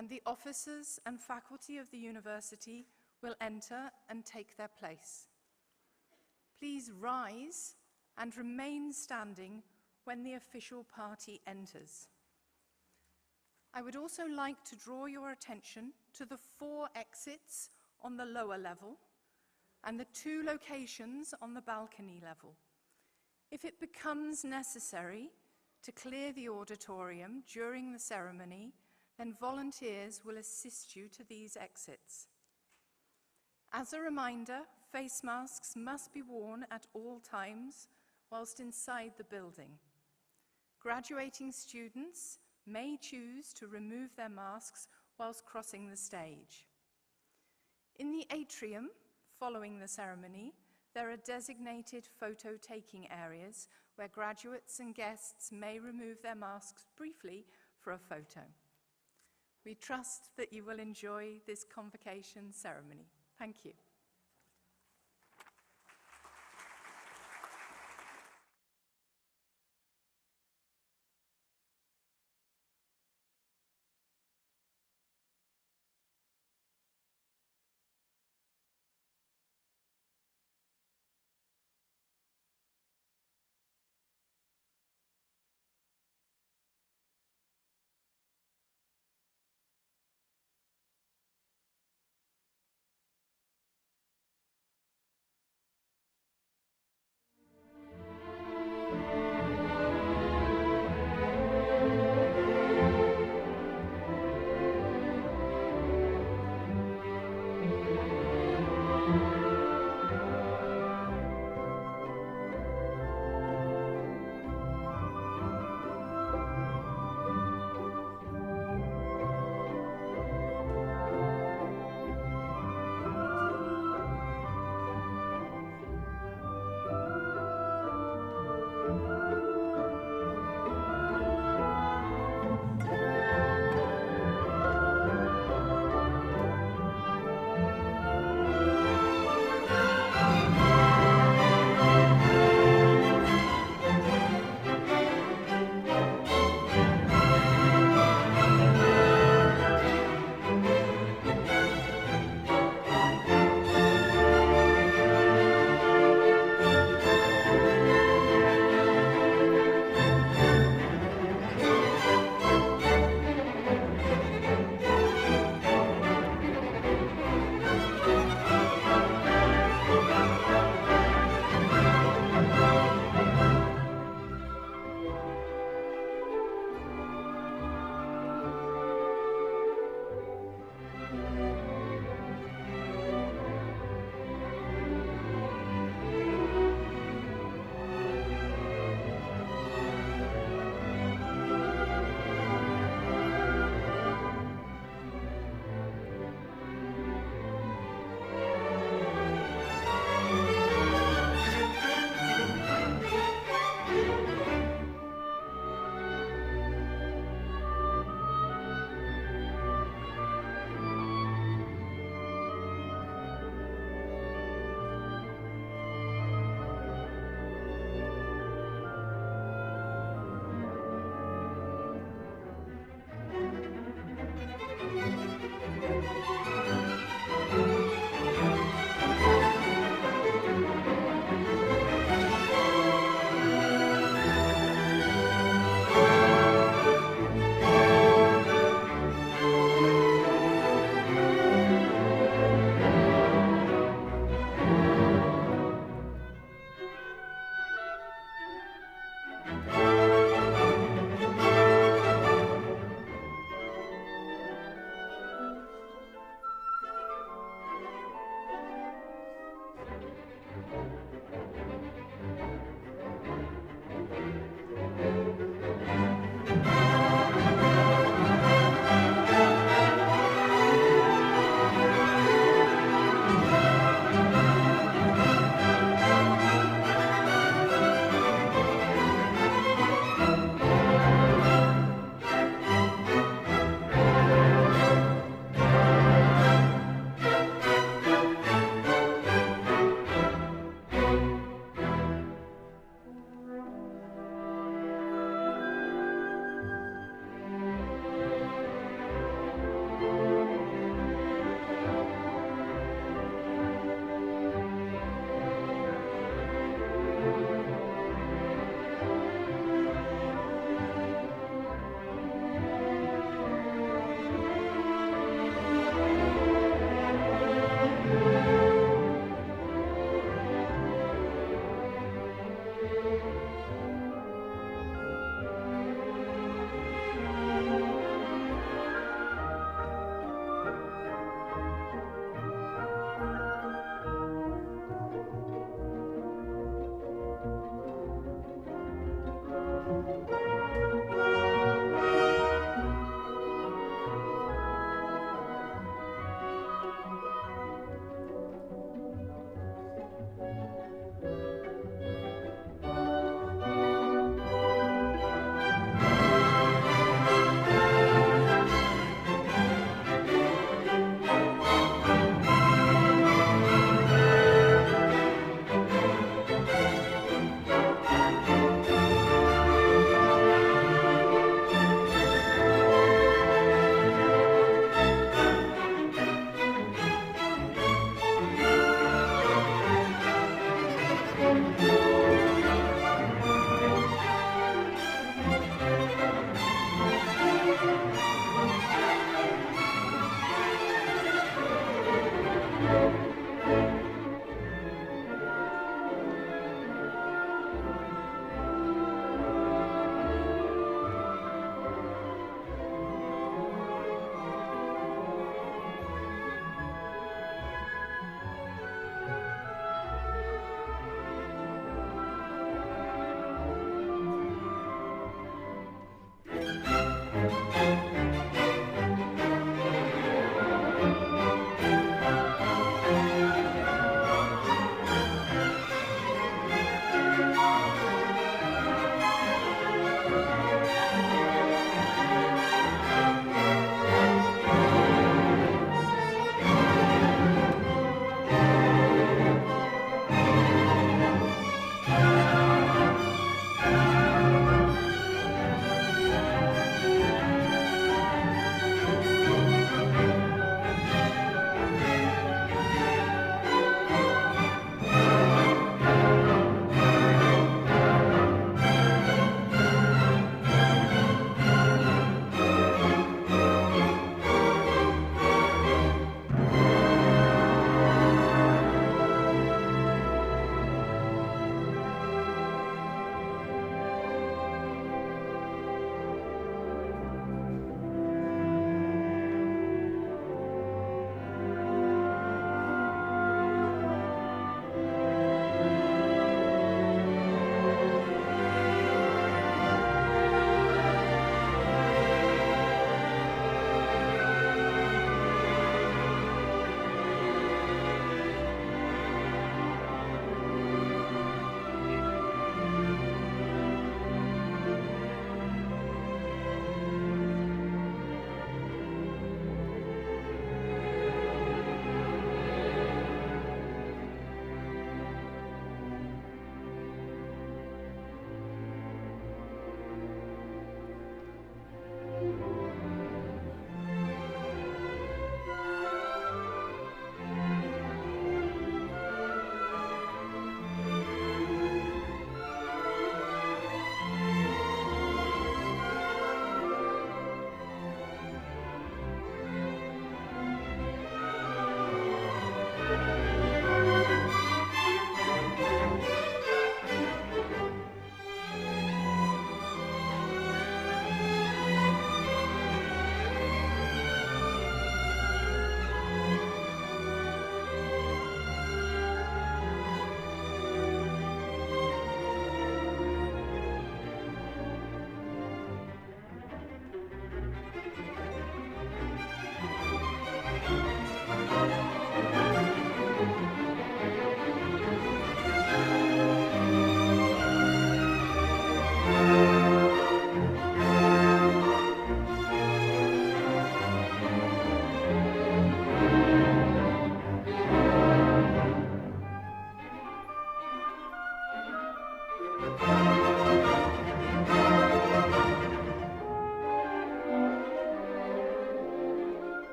and the officers and faculty of the university will enter and take their place. Please rise and remain standing when the official party enters. I would also like to draw your attention to the 4 exits on the lower level and the 2 locations on the balcony level. If it becomes necessary to clear the auditorium during the ceremony, then volunteers will assist you to these exits. As a reminder, face masks must be worn at all times whilst inside the building. Graduating students may choose to remove their masks whilst crossing the stage. In the atrium, following the ceremony, there are designated photo-taking areas where graduates and guests may remove their masks briefly for a photo. We trust that you will enjoy this convocation ceremony. Thank you.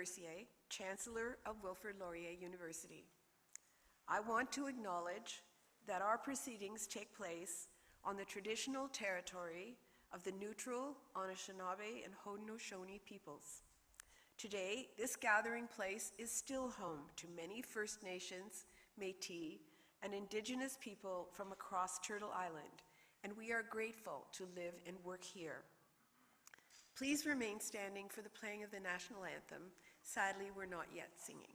Mercier, Chancellor of Wilfrid Laurier University. I want to acknowledge that our proceedings take place on the traditional territory of the neutral Anishinaabe and Haudenosaunee peoples. Today, this gathering place is still home to many First Nations, Métis, and Indigenous people from across Turtle Island, and we are grateful to live and work here. Please remain standing for the playing of the national anthem. Sadly, we're not yet singing.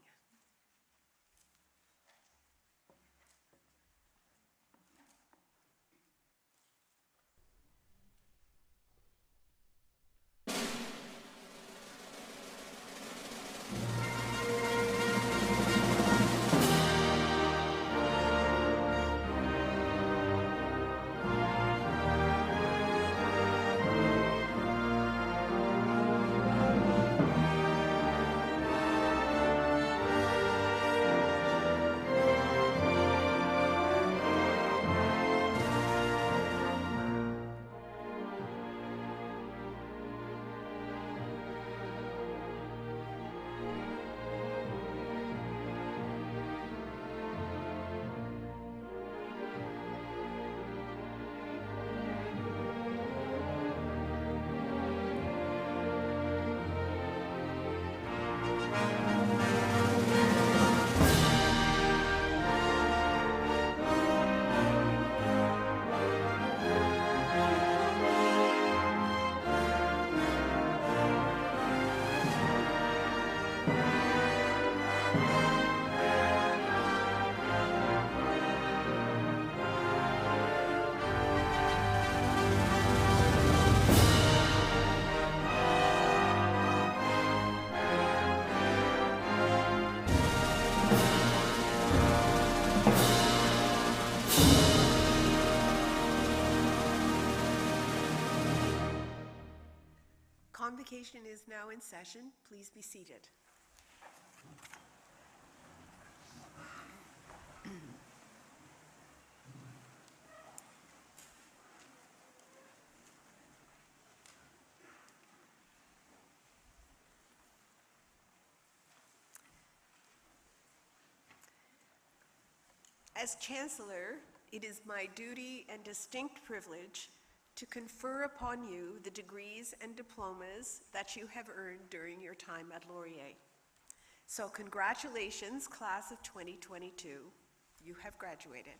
Convocation is now in session. Please be seated. As Chancellor, it is my duty and distinct privilege to confer upon you the degrees and diplomas that you have earned during your time at Laurier. So congratulations, class of 2022. You have graduated.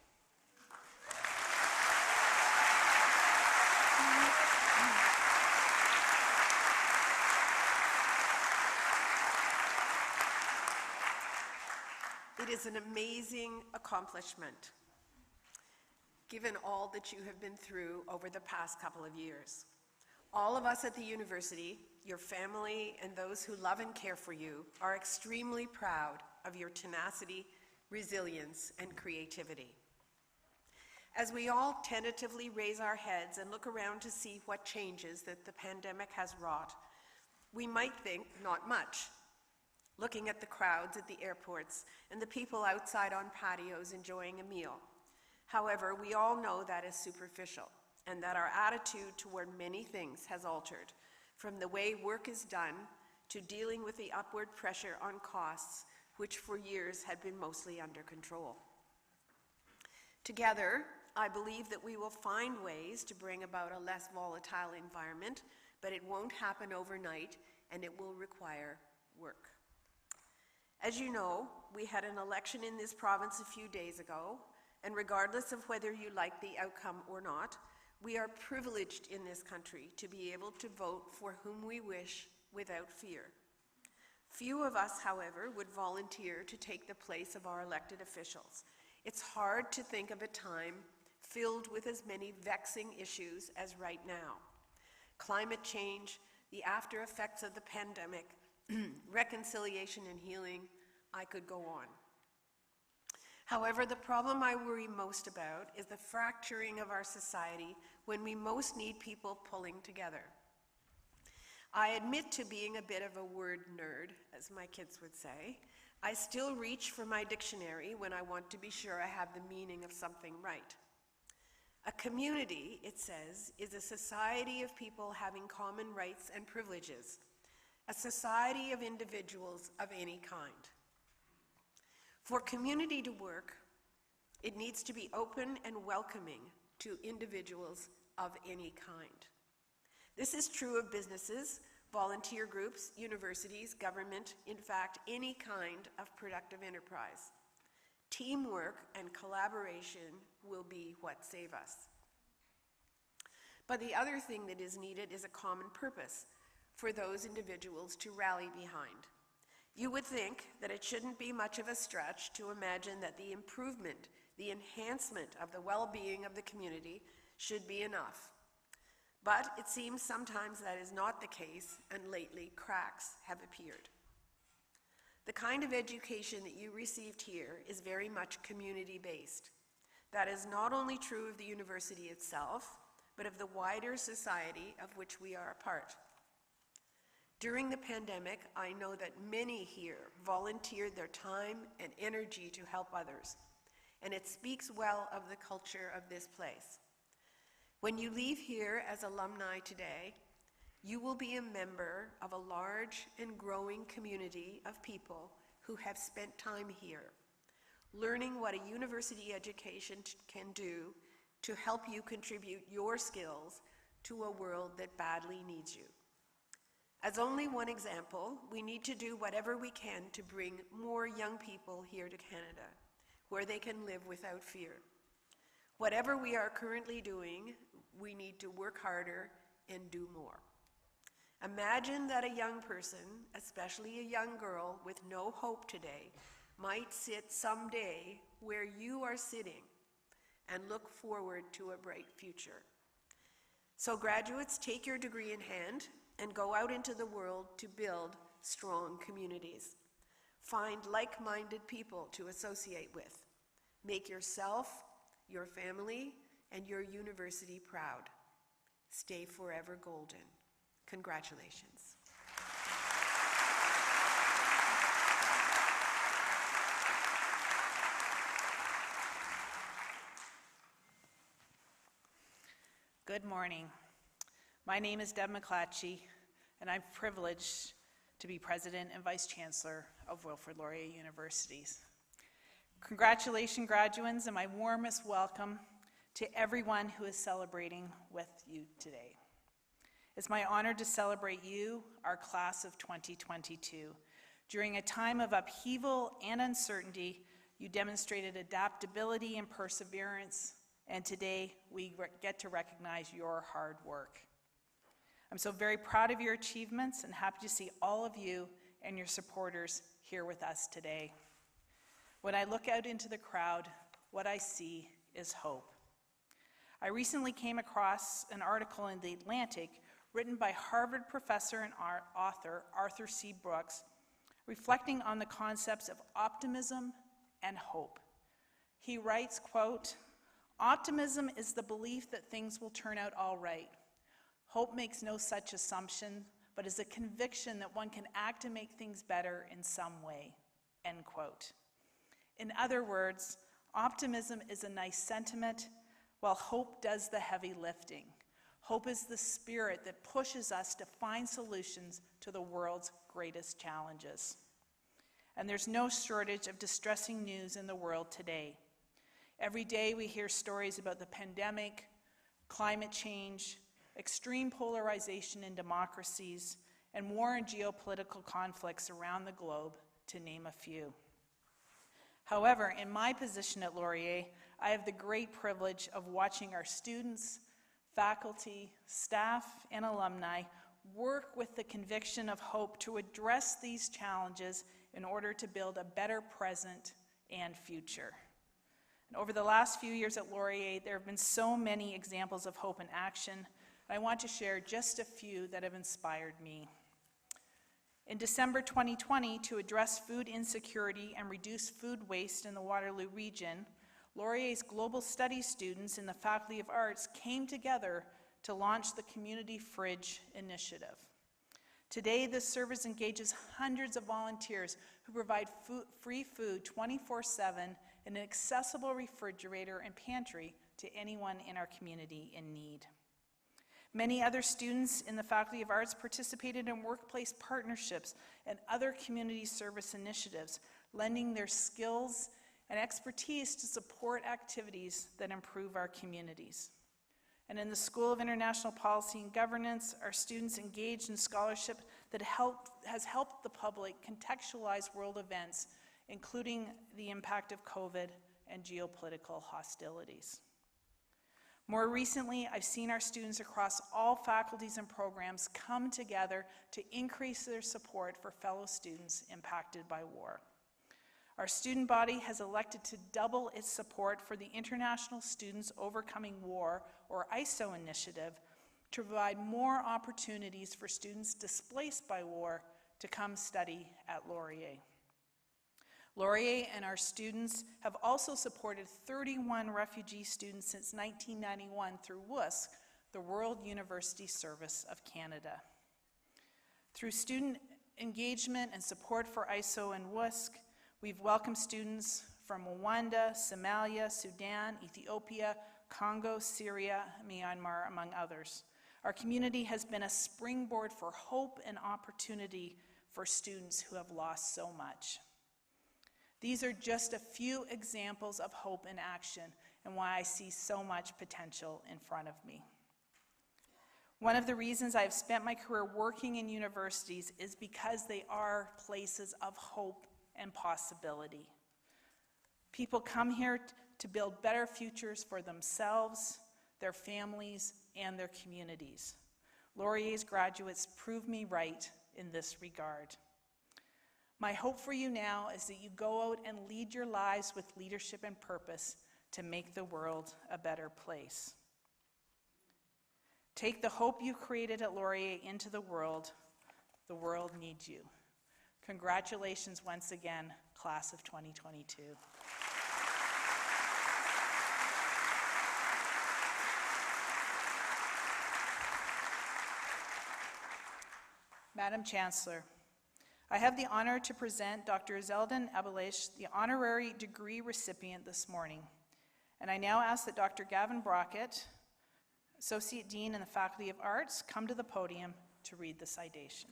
It is an amazing accomplishment, given all that you have been through over the past couple of years. All of us at the university, your family, and those who love and care for you are extremely proud of your tenacity, resilience, and creativity. As we all tentatively raise our heads and look around to see what changes that the pandemic has wrought, we might think not much, looking at the crowds at the airports and the people outside on patios enjoying a meal. However, we all know that is superficial, and that our attitude toward many things has altered, from the way work is done to dealing with the upward pressure on costs, which for years had been mostly under control. Together, I believe that we will find ways to bring about a less volatile environment, but it won't happen overnight, and it will require work. As you know, we had an election in this province a few days ago, and regardless of whether you like the outcome or not, we are privileged in this country to be able to vote for whom we wish without fear. Few of us, however, would volunteer to take the place of our elected officials. It's hard to think of a time filled with as many vexing issues as right now. Climate change, the after effects of the pandemic, reconciliation and healing, I could go on. However, the problem I worry most about is the fracturing of our society when we most need people pulling together. I admit to being a bit of a word nerd, as my kids would say. I still reach for my dictionary when I want to be sure I have the meaning of something right. A community, it says, is a society of people having common rights and privileges. a society of individuals of any kind. For community to work, it needs to be open and welcoming to individuals of any kind. This is true of businesses, volunteer groups, universities, government, in fact, any kind of productive enterprise. Teamwork and collaboration will be what save us. But the other thing that is needed is a common purpose for those individuals to rally behind. You would think that it shouldn't be much of a stretch to imagine that the improvement, the enhancement of the well-being of the community should be enough. But it seems sometimes that is not the case, and lately cracks have appeared. The kind of education that you received here is very much community-based. That is not only true of the university itself, but of the wider society of which we are a part. During the pandemic, I know that many here volunteered their time and energy to help others, and it speaks well of the culture of this place. When you leave here as alumni today, you will be a member of a large and growing community of people who have spent time here, learning what a university education can do to help you contribute your skills to a world that badly needs you. As only one example, we need to do whatever we can to bring more young people here to Canada, where they can live without fear. Whatever we are currently doing, we need to work harder and do more. Imagine that a young person, especially a young girl with no hope today, might sit someday where you are sitting and look forward to a bright future. So graduates, take your degree in hand and go out into the world to build strong communities. Find like-minded people to associate with. Make yourself, your family, and your university proud. Stay forever golden. Congratulations. Good morning. My name is Deb McClatchy, and I'm privileged to be President and Vice Chancellor of Wilfrid Laurier Universities. Congratulations, graduates, and my warmest welcome to everyone who is celebrating with you today. It's my honor to celebrate you, our class of 2022. During a time of upheaval and uncertainty, you demonstrated adaptability and perseverance, and today we get to recognize your hard work. I'm so very proud of your achievements and happy to see all of you and your supporters here with us today. When I look out into the crowd, what I see is hope. I recently came across an article in The Atlantic written by Harvard professor and author Arthur C. Brooks, reflecting on the concepts of optimism and hope. He writes, quote, "Optimism is the belief that things will turn out all right. Hope makes no such assumption, but is a conviction that one can act to make things better in some way," end quote. In other words, optimism is a nice sentiment, while hope does the heavy lifting. Hope is the spirit that pushes us to find solutions to the world's greatest challenges. And there's no shortage of distressing news in the world today. Every day we hear stories about the pandemic, climate change, extreme polarization in democracies, and war and geopolitical conflicts around the globe, to name a few. However, in my position at Laurier, I have the great privilege of watching our students, faculty, staff, and alumni work with the conviction of hope to address these challenges in order to build a better present and future. And over the last few years at Laurier, there have been so many examples of hope in action, and I want to share just a few that have inspired me. In December 2020, to address food insecurity and reduce food waste in the Waterloo region, Laurier's Global Studies students in the Faculty of Arts came together to launch the Community Fridge Initiative. Today, this service engages hundreds of volunteers who provide free food 24/7 in an accessible refrigerator and pantry to anyone in our community in need. Many other students in the Faculty of Arts participated in workplace partnerships and other community service initiatives, lending their skills and expertise to support activities that improve our communities. And in the School of International Policy and Governance, our students engaged in scholarship that has helped the public contextualize world events, including the impact of COVID and geopolitical hostilities. More recently, I've seen our students across all faculties and programs come together to increase their support for fellow students impacted by war. Our student body has elected to double its support for the International Students Overcoming War, or ISO initiative, to provide more opportunities for students displaced by war to come study at Laurier. Laurier and our students have also supported 31 refugee students since 1991 through WUSC, the World University Service of Canada. Through student engagement and support for ISO and WUSC, we've welcomed students from Rwanda, Somalia, Sudan, Ethiopia, Congo, Syria, Myanmar, among others. Our community has been a springboard for hope and opportunity for students who have lost so much. These are just a few examples of hope in action and why I see so much potential in front of me. One of the reasons I've spent my career working in universities is because they are places of hope and possibility. People come here to build better futures for themselves, their families, and their communities. Laurier's graduates prove me right in this regard. My hope for you now is that you go out and lead your lives with leadership and purpose to make the world a better place. Take the hope you created at Laurier into the world. The world needs you. Congratulations once again, class of 2022. Madam Chancellor, I have the honor to present Dr. Zeldin Abouleish, the honorary degree recipient this morning. And I now ask that Dr. Gavin Brockett, Associate Dean in the Faculty of Arts, come to the podium to read the citation.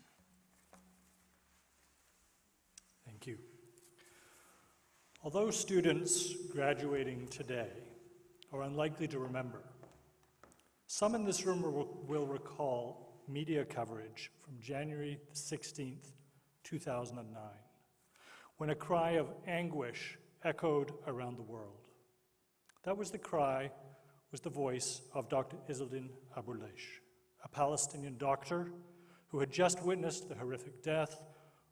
Thank you. Although students graduating today are unlikely to remember, some in this room will recall media coverage from January 16th, 2009, when a cry of anguish echoed around the world. That was the voice of Dr. Zeldin Abouleish, a Palestinian doctor who had just witnessed the horrific death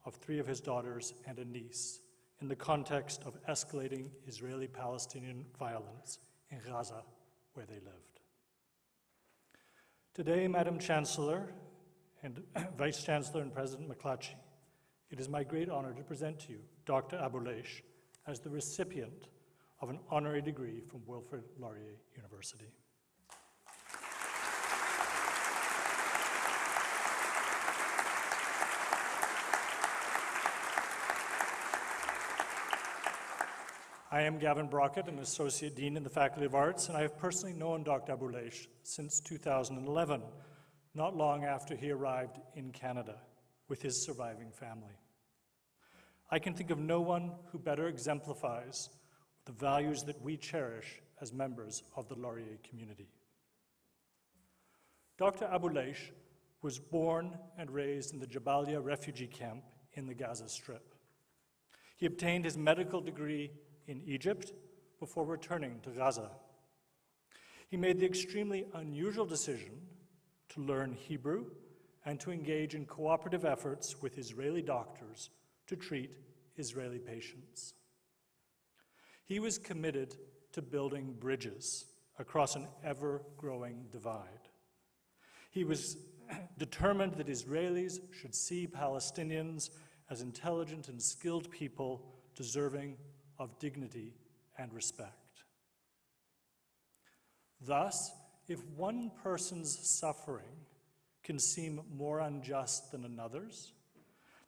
of 3 of his daughters and a niece in the context of escalating Israeli-Palestinian violence in Gaza, where they lived. Today, Madam Chancellor and Vice Chancellor and President McClatchy, it is my great honor to present to you Dr. Abouleish as the recipient of an honorary degree from Wilfrid Laurier University. I am Gavin Brockett, an Associate Dean in the Faculty of Arts, and I have personally known Dr. Abouleish since 2011, not long after he arrived in Canada with his surviving family. I can think of no one who better exemplifies the values that we cherish as members of the Laurier community. Dr. Abouleish was born and raised in the Jabalia refugee camp in the Gaza Strip. He obtained his medical degree in Egypt before returning to Gaza. He made the extremely unusual decision to learn Hebrew and to engage in cooperative efforts with Israeli doctors to treat Israeli patients. He was committed to building bridges across an ever-growing divide. He was determined that Israelis should see Palestinians as intelligent and skilled people deserving of dignity and respect. Thus, if one person's suffering can seem more unjust than another's,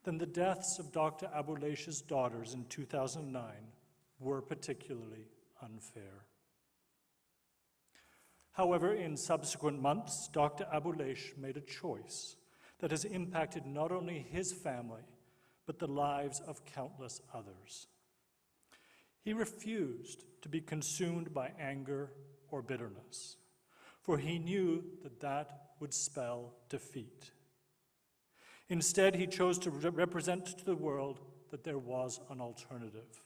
then the deaths of Dr. Abouleish's daughters in 2009 were particularly unfair. However, in subsequent months, Dr. Abouleish made a choice that has impacted not only his family, but the lives of countless others. He refused to be consumed by anger or bitterness, for he knew that that would spell defeat. Instead, he chose to represent to the world that there was an alternative,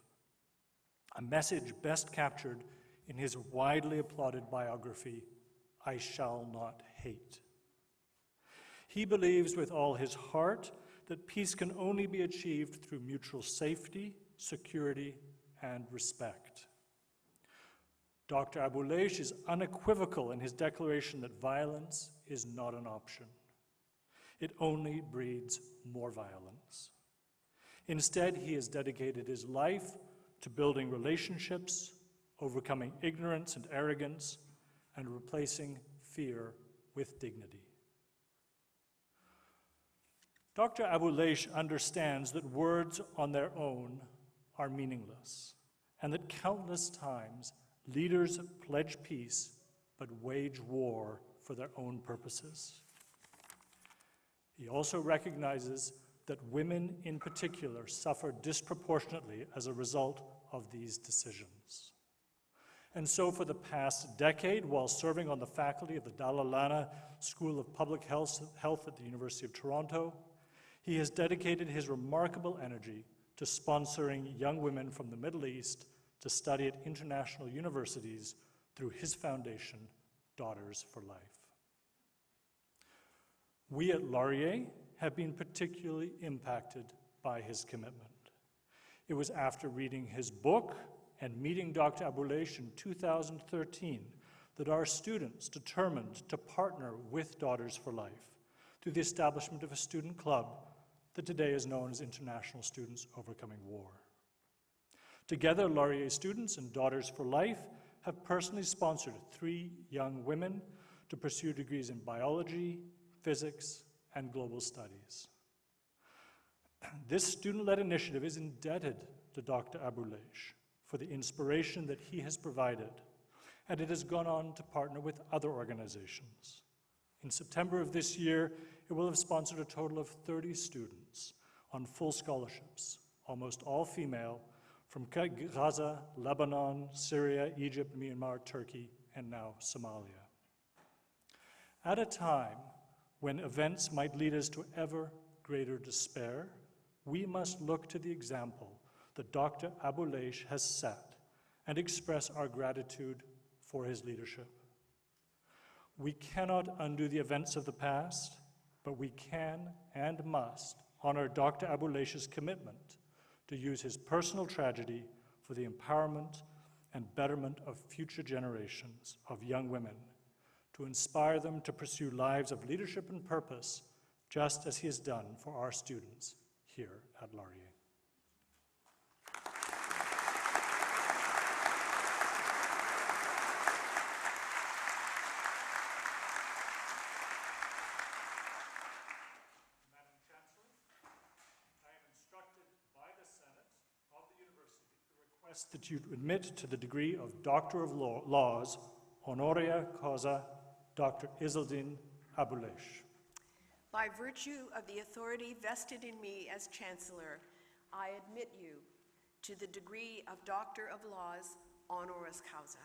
a message best captured in his widely applauded biography, I Shall Not Hate. He believes with all his heart that peace can only be achieved through mutual safety, security, and respect. Dr. Abouleish is unequivocal in his declaration that violence is not an option. It only breeds more violence. Instead, he has dedicated his life to building relationships, overcoming ignorance and arrogance, and replacing fear with dignity. Dr. Abouleish understands that words on their own are meaningless, and that countless times leaders pledge peace but wage war for their own purposes. He also recognizes that women in particular suffer disproportionately as a result of these decisions. And so for the past decade, while serving on the faculty of the Dalla Lana School of Public Health at the University of Toronto, he has dedicated his remarkable energy to sponsoring young women from the Middle East to study at international universities through his foundation, Daughters for Life. We at Laurier have been particularly impacted by his commitment. It was after reading his book and meeting Dr. Abouleish in 2013 that our students determined to partner with Daughters for Life through the establishment of a student club that today is known as International Students Overcoming War. Together, Laurier students and Daughters for Life have personally sponsored 3 young women to pursue degrees in biology, physics, and global studies. This student-led initiative is indebted to Dr. Abouleish for the inspiration that he has provided, and it has gone on to partner with other organizations. In September of this year, it will have sponsored a total of 30 students on full scholarships, almost all female, from Gaza, Lebanon, Syria, Egypt, Myanmar, Turkey, and now Somalia. At a time when events might lead us to ever greater despair, we must look to the example that Dr. Abouleish has set and express our gratitude for his leadership. We cannot undo the events of the past, but we can and must honor Dr. Abouleish's commitment to use his personal tragedy for the empowerment and betterment of future generations of young women, to inspire them to pursue lives of leadership and purpose, just as he has done for our students here at Laurier. Madam Chancellor, I am instructed by the Senate of the University to request that you admit to the degree of Doctor of Laws, Honorary causa, Dr. Izzeldin Abouleish. By virtue of the authority vested in me as Chancellor, I admit you to the degree of Doctor of Laws, honoris causa.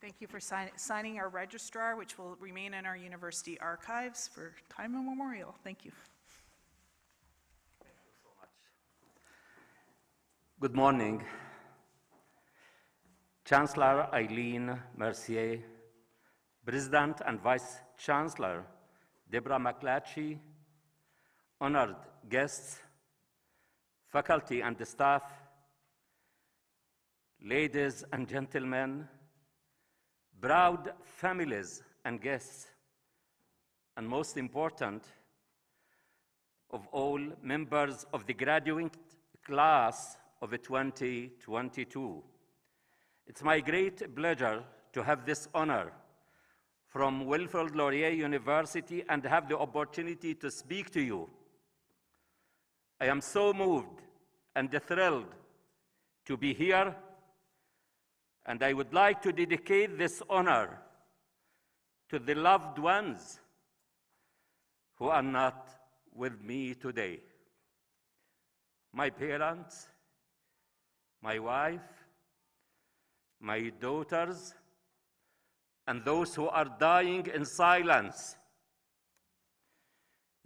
Thank you for signing our registrar, which will remain in our university archives for time immemorial. Thank you. Thank you so much. Good morning. Chancellor Eileen Mercier, President and Vice Chancellor Deborah McClatchy, honored guests, faculty and staff, ladies and gentlemen, proud families and guests, and most important of all, members of the graduating class of 2022. It's my great pleasure to have this honor from Wilfrid Laurier University and have the opportunity to speak to you. I am so moved and thrilled to be here, and I would like to dedicate this honor to the loved ones who are not with me today. My parents, my wife, my daughters, and those who are dying in silence.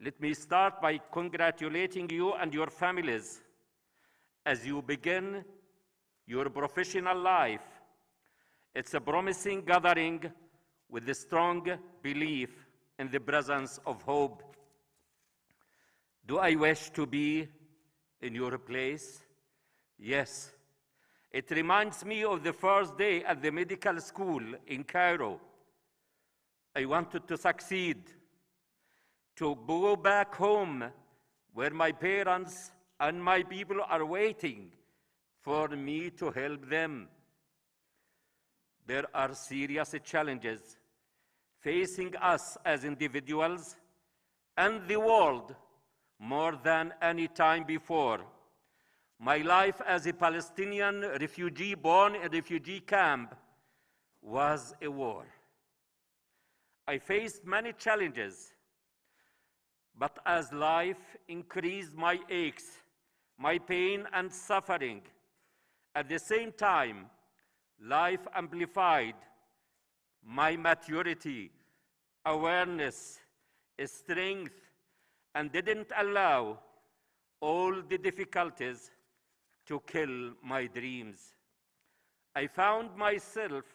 Let me start by congratulating you and your families as you begin your professional life. It's a promising gathering with a strong belief in the presence of hope. Do I wish to be in your place? Yes. It reminds me of the first day at the medical school in Cairo. I wanted to succeed, to go back home where my parents and my people are waiting for me to help them. There are serious challenges facing us as individuals and the world more than any time before. My life as a Palestinian refugee born in a refugee camp was a war. I faced many challenges, but as life increased my aches, my pain and suffering, at the same time, life amplified my maturity, awareness, strength, and didn't allow all the difficulties to kill my dreams. I found myself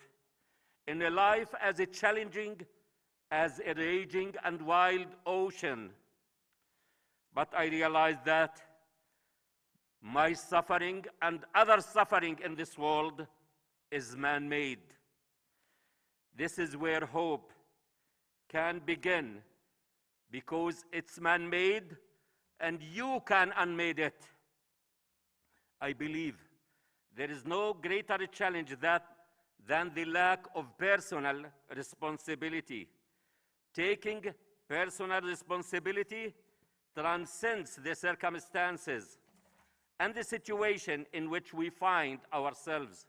in a life as challenging as a raging and wild ocean. But I realized that my suffering and other suffering in this world is man-made. This is where hope can begin, because it's man-made and you can unmade it. I believe there is no greater challenge than the lack of personal responsibility. Taking personal responsibility transcends the circumstances and the situation in which we find ourselves.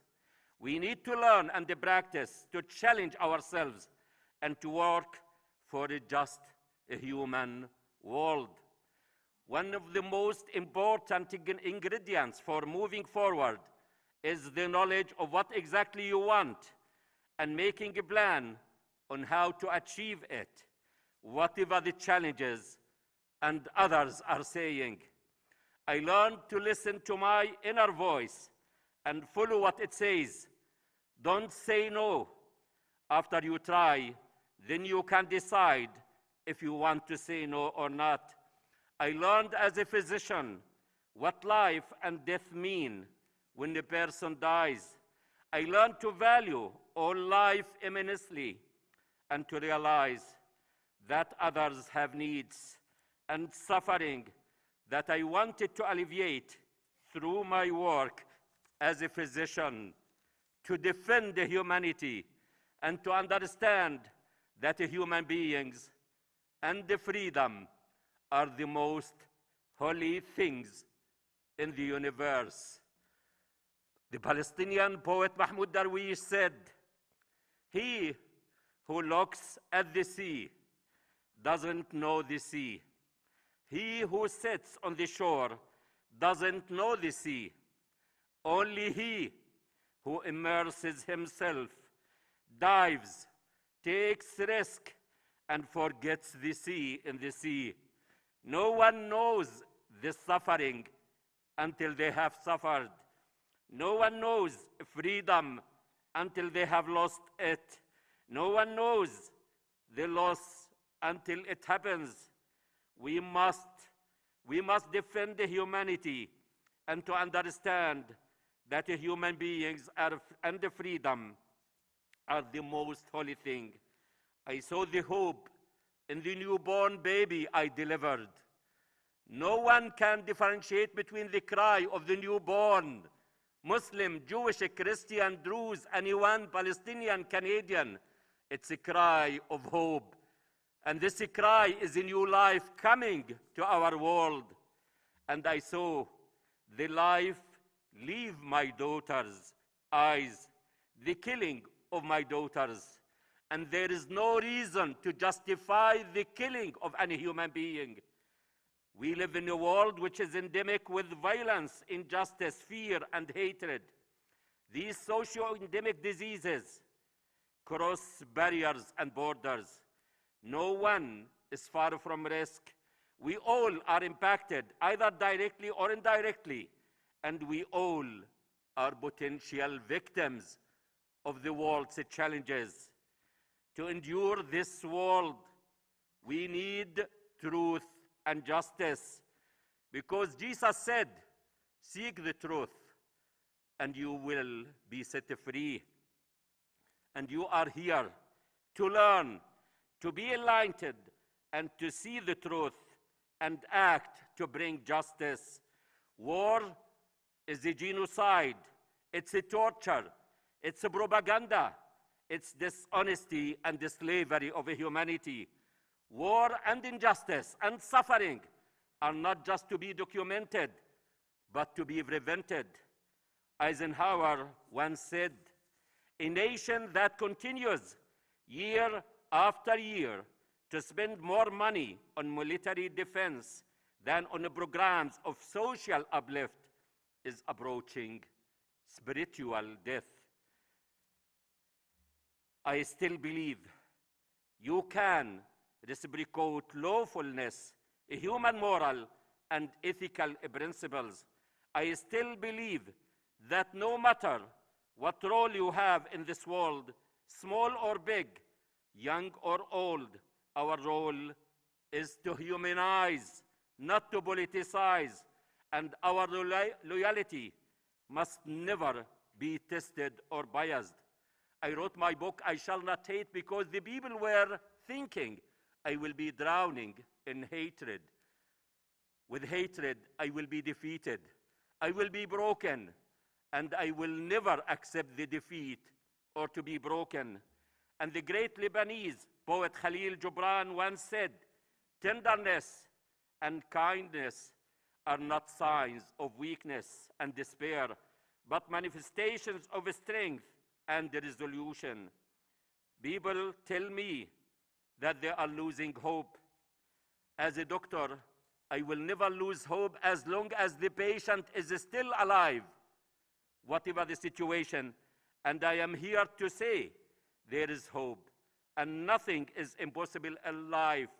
We need to learn and practice to challenge ourselves and to work for a just human world. One of the most important ingredients for moving forward is the knowledge of what exactly you want and making a plan on how to achieve it, whatever the challenges and others are saying. I learned to listen to my inner voice and follow what it says. Don't say no. After you try, then you can decide if you want to say no or not. I learned as a physician what life and death mean when a person dies. I learned to value all life immensely and to realize that others have needs and suffering that I wanted to alleviate through my work as a physician, to defend humanity and to understand that human beings and the freedom are the most holy things in the universe. The Palestinian poet Mahmoud Darwish said, "He who looks at the sea doesn't know the sea. He who sits on the shore doesn't know the sea. Only he who immerses himself dives, takes risk, and forgets the sea in the sea. No one knows this suffering until they have suffered. No one knows freedom until they have lost it. No one knows the loss until it happens. We must defend humanity and to understand that human beings and the freedom are the most holy thing. I saw the hope in the newborn baby I delivered. No one can differentiate between the cry of the newborn, Muslim, Jewish, Christian, Druze, anyone, Palestinian, Canadian. It's a cry of hope. And this cry is a new life coming to our world. And I saw the life leave my daughter's eyes, the killing of my daughters. And there is no reason to justify the killing of any human being. We live in a world which is endemic with violence, injustice, fear, and hatred. These socio-endemic diseases cross barriers and borders. No one is far from risk. We all are impacted, either directly or indirectly, and we all are potential victims of the world's challenges. To endure this world, we need truth and justice, because Jesus said, "Seek the truth, and you will be set free." And you are here to learn, to be enlightened, and to see the truth and act to bring justice. War is a genocide, it's a torture, it's a propaganda, it's dishonesty and the slavery of humanity. War and injustice and suffering are not just to be documented, but to be prevented. Eisenhower once said, "A nation that continues year after year to spend more money on military defense than on programs of social uplift is approaching spiritual death." I still believe you can reciprocate lawfulness, human moral, and ethical principles. I still believe that no matter what role you have in this world, small or big, young or old, our role is to humanize, not to politicize, and our loyalty must never be tested or biased. I wrote my book, "I Shall Not Hate," because the people were thinking, I will be drowning in hatred. With hatred, I will be defeated. I will be broken, and I will never accept the defeat or to be broken. And the great Lebanese poet Khalil Gibran once said, "Tenderness and kindness are not signs of weakness and despair, but manifestations of strength and resolution." People tell me that they are losing hope. As a doctor, I will never lose hope as long as the patient is still alive, whatever the situation. And I am here to say there is hope, and nothing is impossible in life.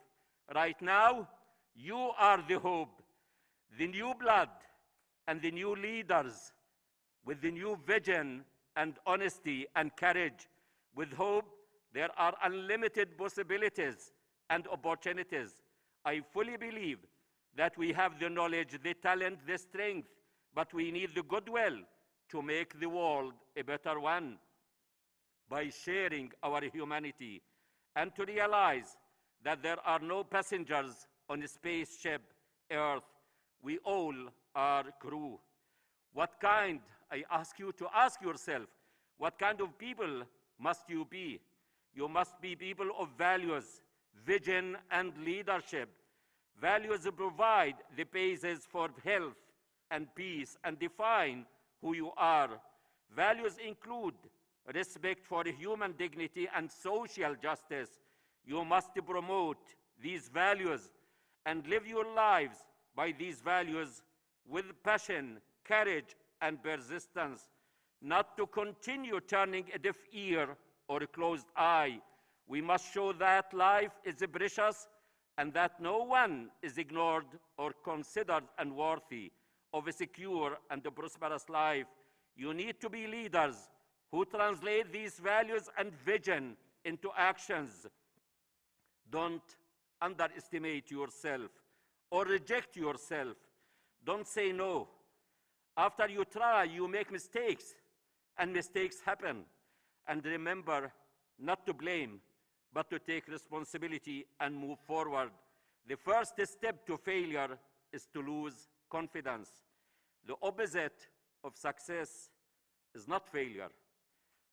Right now, you are the hope, the new blood and the new leaders with the new vision and honesty and courage. With hope, there are unlimited possibilities and opportunities. I fully believe that we have the knowledge, the talent, the strength, but we need the goodwill to make the world a better one by sharing our humanity and to realize that there are no passengers on a spaceship Earth. We all are crew. I ask you to ask yourself, what kind of people must you be? You must be people of values, vision, and leadership. Values provide the basis for health and peace and define who you are. Values include respect for human dignity and social justice. You must promote these values and live your lives by these values with passion, courage, and persistence, not to continue turning a deaf ear or a closed eye. We must show that life is precious and that no one is ignored or considered unworthy of a secure and a prosperous life. You need to be leaders who translate these values and vision into actions. Don't underestimate yourself or reject yourself. Don't say no. After you try, you make mistakes, and mistakes happen. And remember not to blame, but to take responsibility and move forward. The first step to failure is to lose confidence. The opposite of success is not failure,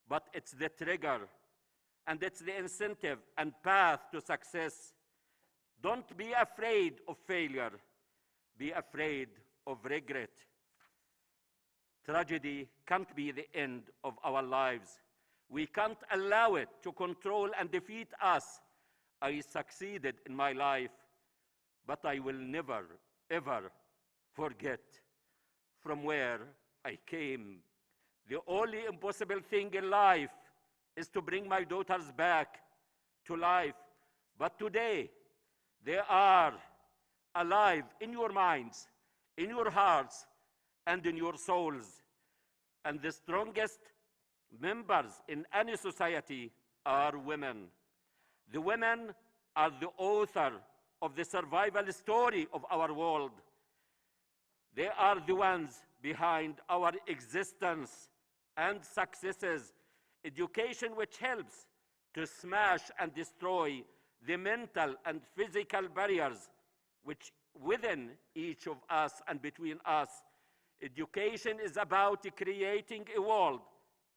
but it's the trigger, and it's the incentive and path to success. Don't be afraid of failure. Be afraid of regret. Tragedy can't be the end of our lives. We can't allow it to control and defeat us. I succeeded in my life, but I will never, ever forget from where I came. The only impossible thing in life is to bring my daughters back to life. But today, they are alive in your minds, in your hearts, and in your souls. And the strongest members in any society are women. The women are the author of the survival story of our world. They are the ones behind our existence and successes. Education which helps to smash and destroy the mental and physical barriers which within each of us and between us. Education is about creating a world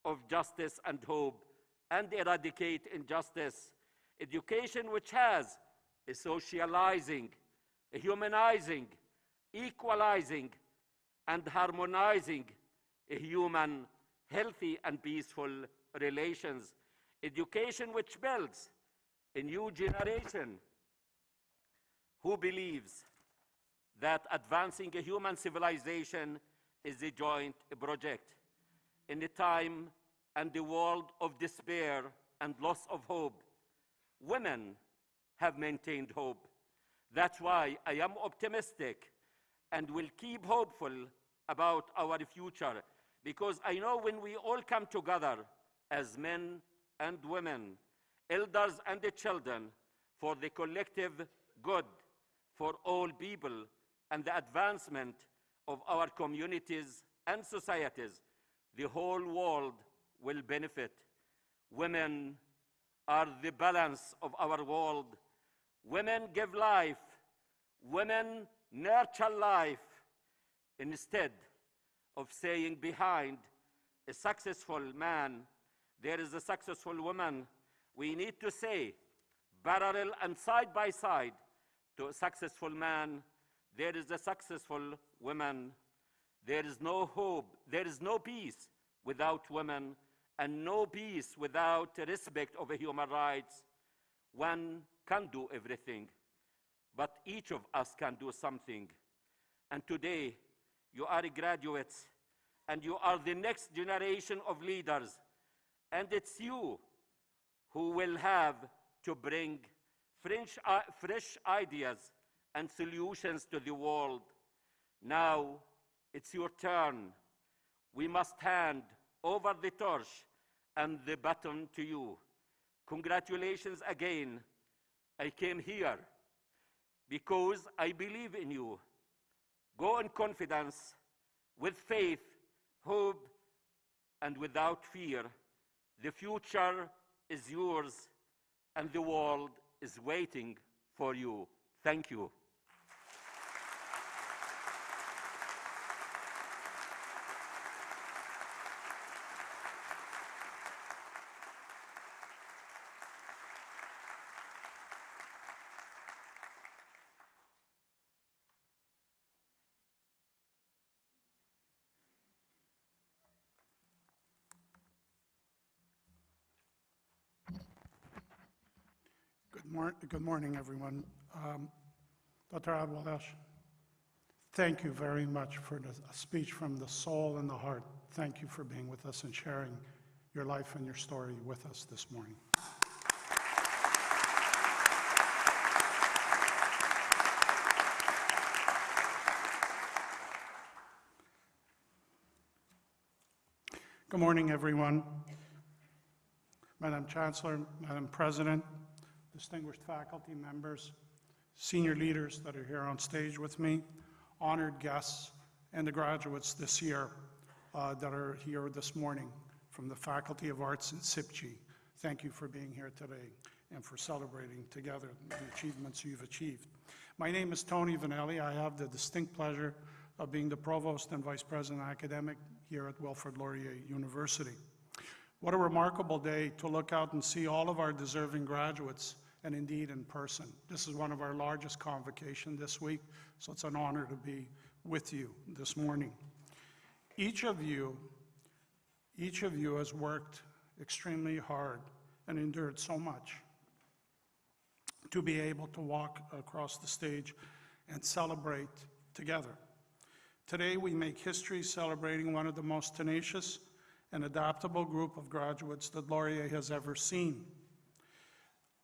of justice and hope and eradicate injustice. Education which has a socializing, a humanizing, equalizing, and harmonizing a human, healthy and peaceful relations. Education which builds a new generation who believes that advancing a human civilization is a joint project. In a time and a world of despair and loss of hope, women have maintained hope. That's why I am optimistic and will keep hopeful about our future, because I know when we all come together as men and women, elders and the children, for the collective good, for all people, and the advancement of our communities and societies, the whole world will benefit. Women are the balance of our world. Women give life. Women nurture life. Instead of saying behind a successful man, there is a successful woman, we need to say, parallel and side by side to a successful man, there is a successful woman. There is no hope, there is no peace without women, and no peace without respect of human rights. One can't do everything, but each of us can do something. And today, you are graduates, and you are the next generation of leaders, and it's you who will have to bring fresh ideas and solutions to the world. Now, it's your turn. We must hand over the torch and the baton to you. Congratulations again. I came here because I believe in you. Go in confidence, with faith, hope, and without fear. The future is yours, and the world is waiting for you. Thank you. Good morning, everyone. Dr. Abwalesh, thank you very much for a speech from the soul and the heart. Thank you for being with us and sharing your life and your story with us this morning. Good morning, everyone. Madam Chancellor, Madam President, distinguished faculty members, senior leaders that are here on stage with me, honored guests, and the graduates this year that are here this morning from the Faculty of Arts in SIPG. Thank you for being here today and for celebrating together the achievements you've achieved. My name is Tony Vanelli. I have the distinct pleasure of being the Provost and Vice President Academic here at Wilfrid Laurier University. What a remarkable day to look out and see all of our deserving graduates, and indeed in person. This is one of our largest convocations this week, so it's an honor to be with you this morning. Each of you has worked extremely hard and endured so much to be able to walk across the stage and celebrate together. Today, we make history celebrating one of the most tenacious and adaptable group of graduates that Laurier has ever seen.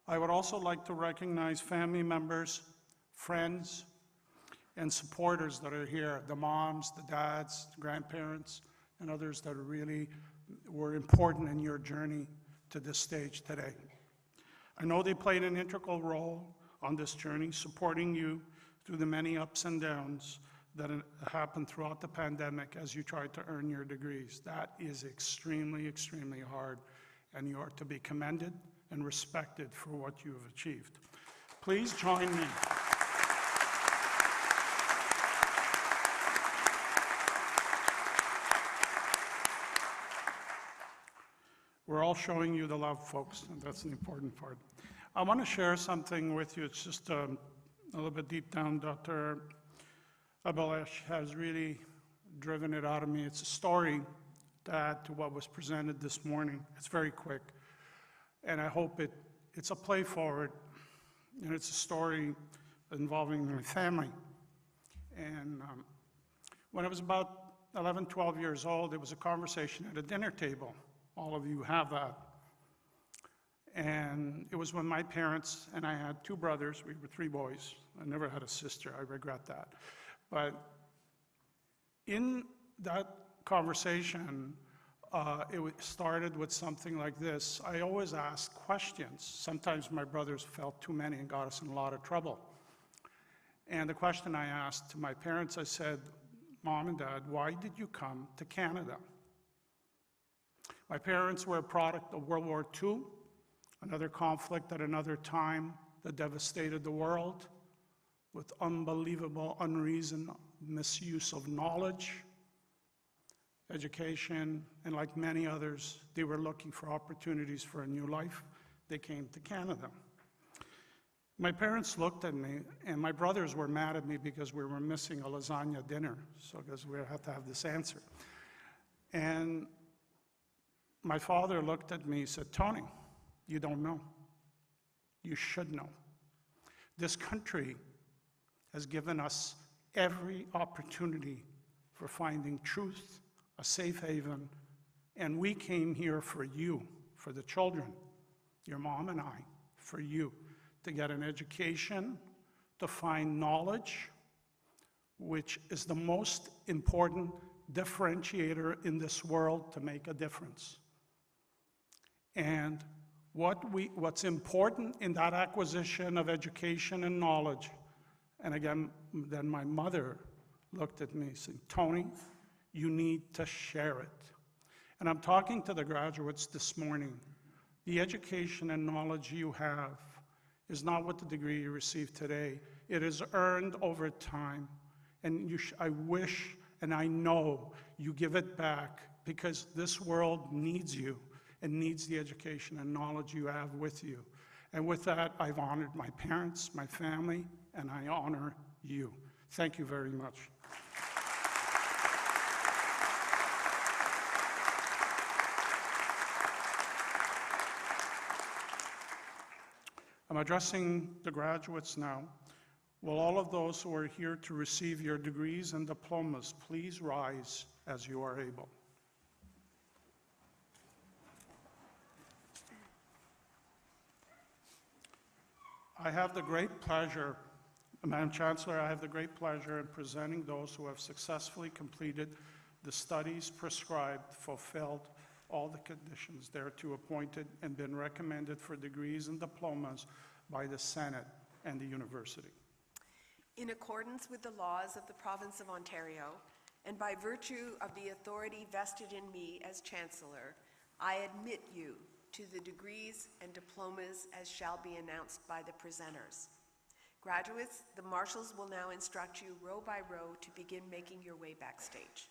I would also like to recognize family members, friends, and supporters that are here, the moms, the dads, the grandparents, and others that really were important in your journey to this stage today. I know they played an integral role on this journey, supporting you through the many ups and downs that happened throughout the pandemic as you tried to earn your degrees. That is extremely, extremely hard, and you are to be commended and respected for what you have achieved. Please join me. We're all showing you the love, folks, and that's an important part. I want to share something with you. It's just a little bit deep down. Dr. Abelash has really driven it out of me. It's a story to add to what was presented this morning. It's very quick, and I hope it's a play forward, and it's a story involving my family. And when I was about 11, 12 years old, there was a conversation at a dinner table. All of you have that. And it was when my parents, and I had two brothers, we were three boys. I never had a sister, I regret that. But in that conversation, it started with something like this. I always asked questions. Sometimes my brothers felt too many and got us in a lot of trouble. And the question I asked to my parents, I said, Mom and Dad, why did you come to Canada? My parents were a product of World War II, another conflict at another time that devastated the world, with unbelievable, unreasoned misuse of knowledge, education, and like many others, they were looking for opportunities for a new life. They came to Canada. My parents looked at me, and my brothers were mad at me because we were missing a lasagna dinner, so because we had to have this answer. And my father looked at me and said, Tony, you don't know. You should know. This country has given us every opportunity for finding truth, a safe haven, and we came here for you, for the children, your mom and I, for you, to get an education, to find knowledge, which is the most important differentiator in this world to make a difference. And what's important in that acquisition of education and knowledge, and again, then my mother looked at me and said, Tony, you need to share it. And I'm talking to the graduates this morning. The education and knowledge you have is not what the degree you receive today. It is earned over time. And I wish and I know you give it back, because this world needs you and needs the education and knowledge you have with you. And with that, I've honored my parents, my family, and I honor you. Thank you very much. I'm addressing the graduates now. Will all of those who are here to receive your degrees and diplomas please rise as you are able? I have the great pleasure, Madam Chancellor, I have the great pleasure in presenting those who have successfully completed the studies prescribed, fulfilled all the conditions thereto appointed, and been recommended for degrees and diplomas by the Senate and the university. In accordance with the laws of the Province of Ontario, and by virtue of the authority vested in me as Chancellor, I admit you to the degrees and diplomas as shall be announced by the presenters. Graduates, the marshals will now instruct you row by row to begin making your way backstage.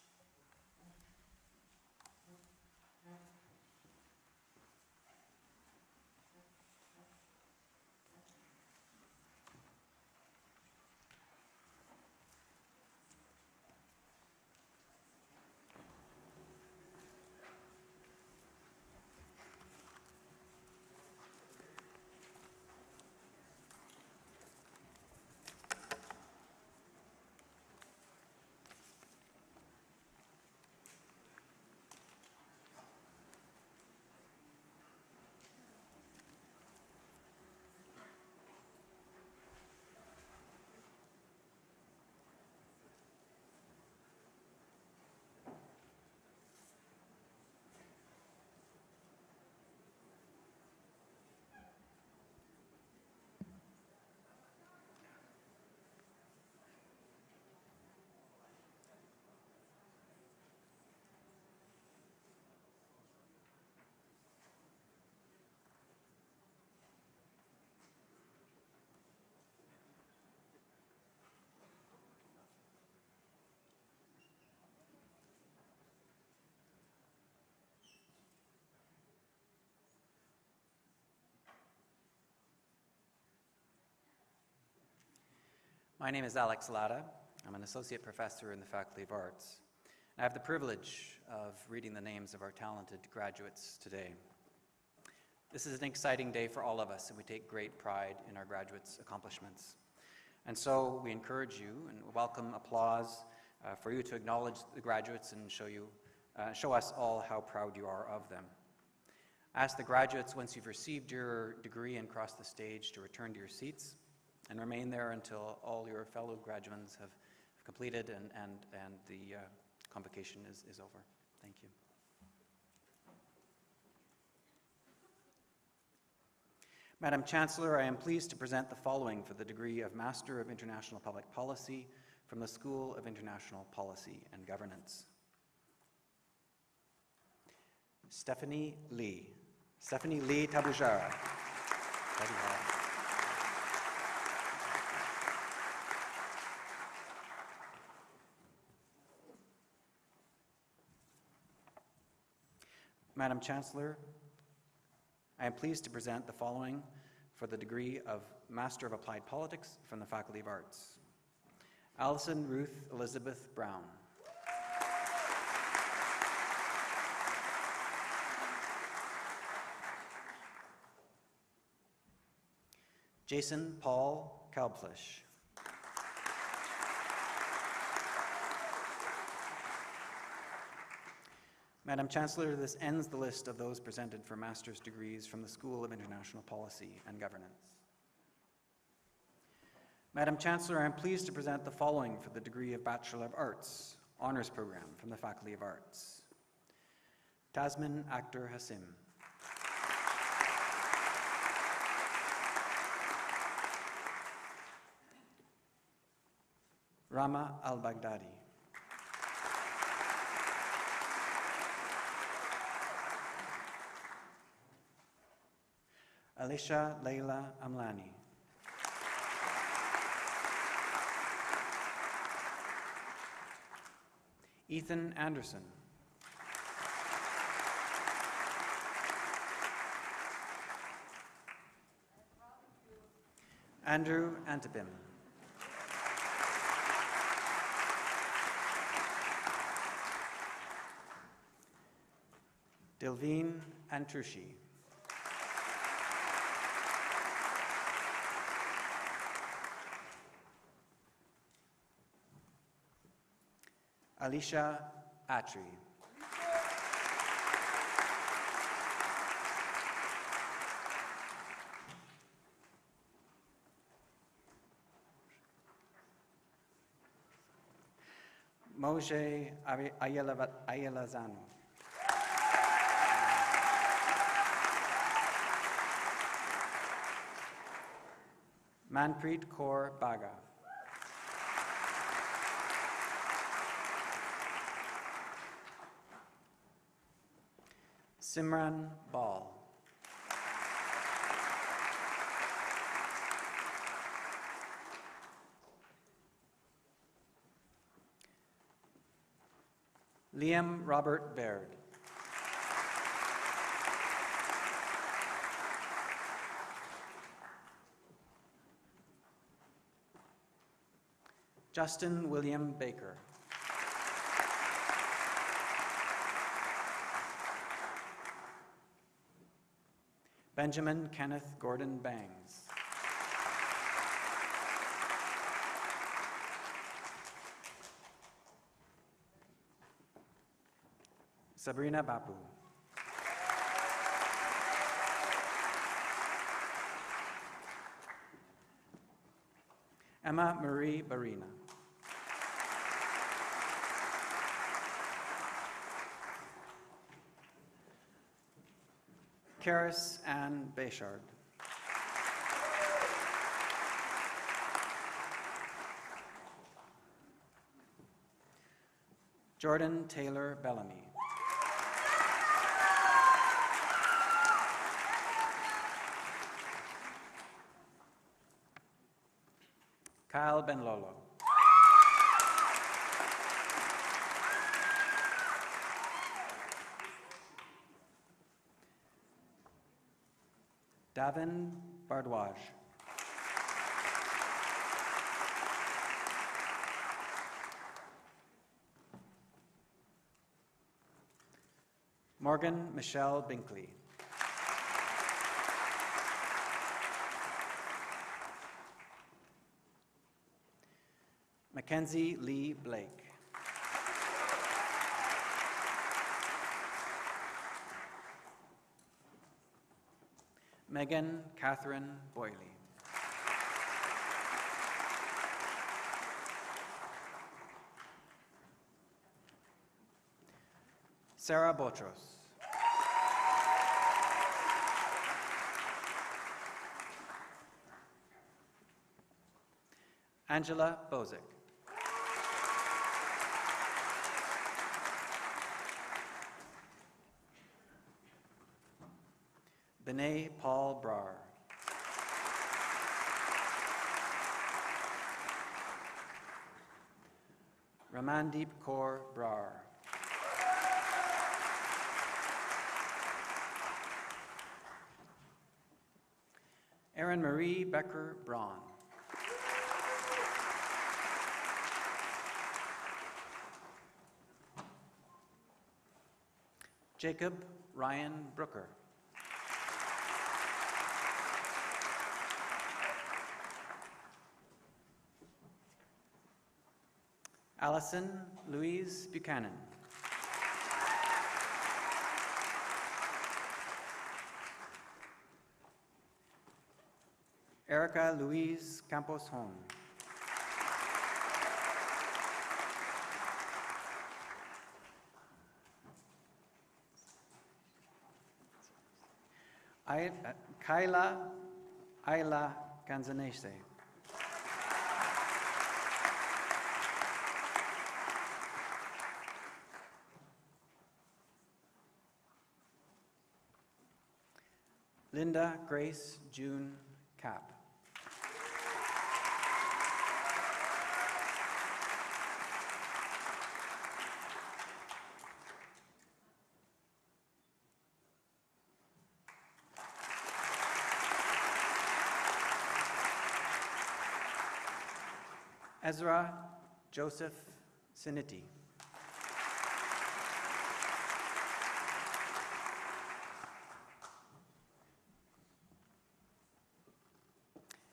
My name is Alex Latta. I'm an associate professor in the Faculty of Arts. I have the privilege of reading the names of our talented graduates today. This is an exciting day for all of us, and we take great pride in our graduates' accomplishments. And so we encourage you and welcome applause for you to acknowledge the graduates and show us all how proud you are of them. Ask the graduates, once you've received your degree and crossed the stage, to return to your seats and remain there until all your fellow graduates have completed and the convocation is over. Thank you. Madam Chancellor, I am pleased to present the following for the degree of Master of International Public Policy from the School of International Policy and Governance. Stephanie Lee Tabujara. Madam Chancellor, I am pleased to present the following for the degree of Master of Applied Politics from the Faculty of Arts. Allison Ruth Elizabeth Brown. Jason Paul Kalplish. Madam Chancellor, this ends the list of those presented for master's degrees from the School of International Policy and Governance. Madam Chancellor, I am pleased to present the following for the degree of Bachelor of Arts, Honours Program from the Faculty of Arts. Tasmin Akhtar Hassim. Rama Al-Baghdadi. Alisha Leila Amlani. Ethan Anderson. Andrew Antipim. Dilveen Antrushi. Alicia Atri. Moshe Ayelazano. Manpreet Kaur Baga. Simran Ball. Liam Robert Baird. Justin William Baker. Benjamin Kenneth Gordon Bangs. Sabrina Bapu. Emma Marie Barina. Karis Ann Bayshard. Jordan Taylor Bellamy. Kyle Benlolo. Davin Bardwaj. Morgan Michelle Binkley. Mackenzie Lee Blake. Megan Catherine Boyley. Sarah Botros. Angela Bozick. Benet Paul Brar. Ramandeep Kaur Brar. Erin Marie Becker Braun. Jacob Ryan Brooker. Allison Louise Buchanan. Erica Louise Campos Home. Kyla Ayla Ganzanese. Linda Grace June Cap. Ezra Joseph Siniti.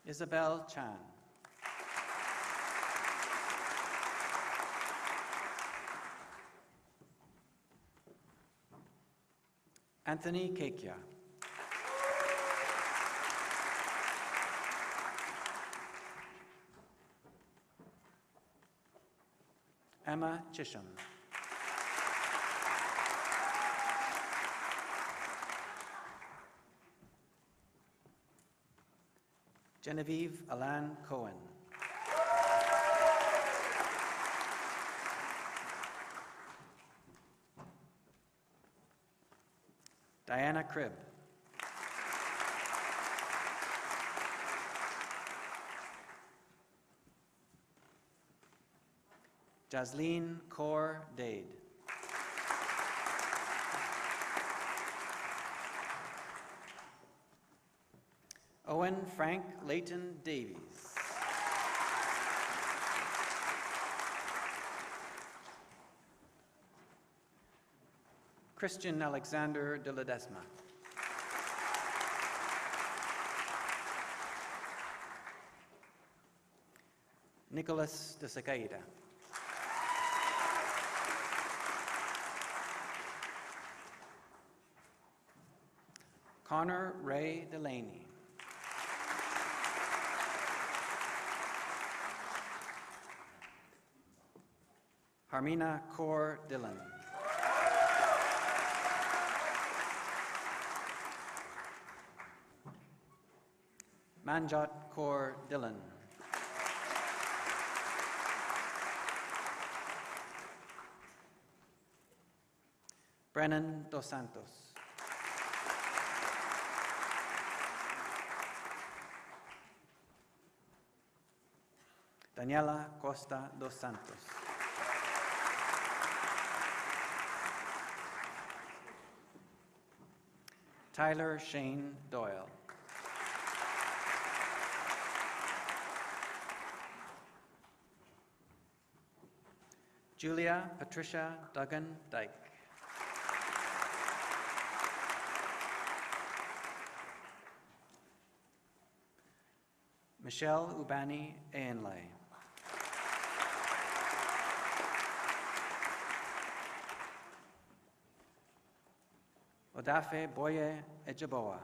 Isabel Chan. Anthony Kekia. Emma Chisholm. Genevieve Alan Cohen. Diana Cribb. Jasleen Kaur Dade. Owen Frank Leighton Davies. Christian Alexander de Ledesma. Nicholas de Secaida. Connor Ray Delaney. Harmina Kaur Dillon. Manjot Kaur Dillon. Brennan Dos Santos. Daniela Costa Dos Santos. Tyler Shane Doyle. Julia Patricia Duggan Dyke. Michelle Ubani Ainlay. Odafe Boye Ejaboa.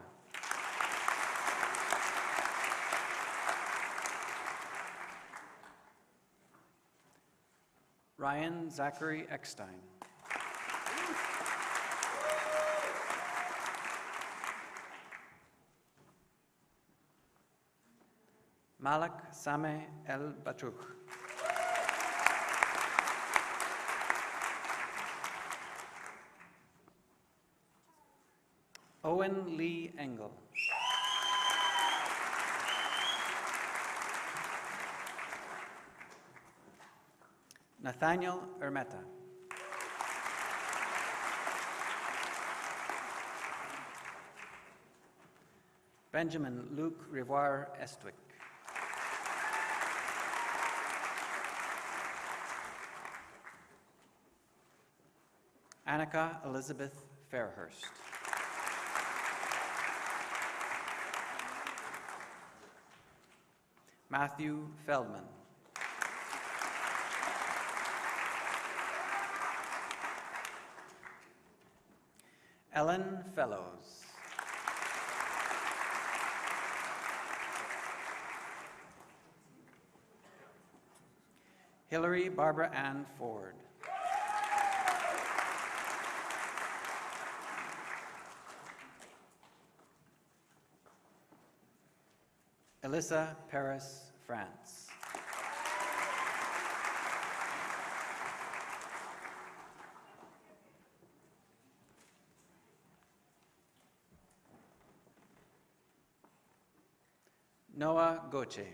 Ryan Zachary Eckstein. Malik Sameh El Batouch. Owen Lee Engel. Nathaniel Ermeta. Benjamin Luke Rivoire Estwick. Annika Elizabeth Fairhurst. Matthew Feldman. Ellen Fellows. Hillary Barbara Ann Ford. Alyssa Paris France. Noah Goche.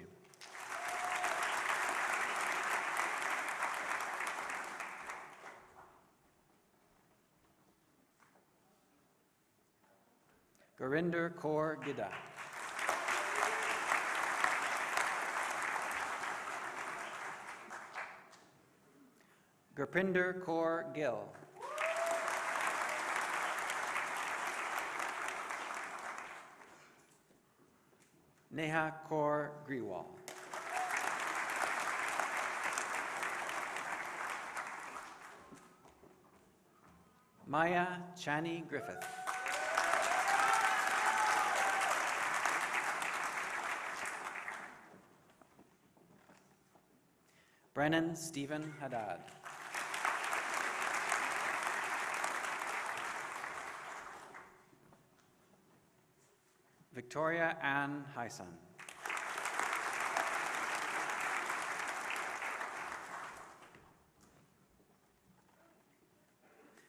Gurinder Kaur Gida. Gurpinder Kaur Gill. Neha Kaur Griwal. Maya Chani Griffith. Brennan Stephen Haddad. Victoria Ann Hyson.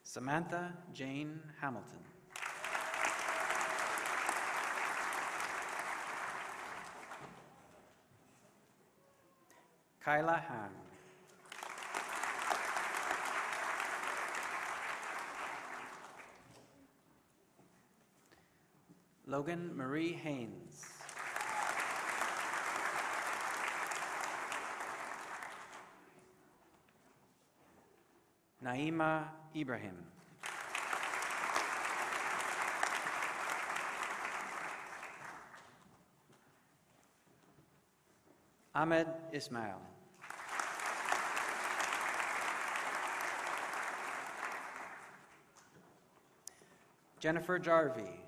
Samantha Jane Hamilton. Kyla Han. Logan Marie Haynes. Naima Ibrahim. Ahmed Ismail. Jennifer Jarvie.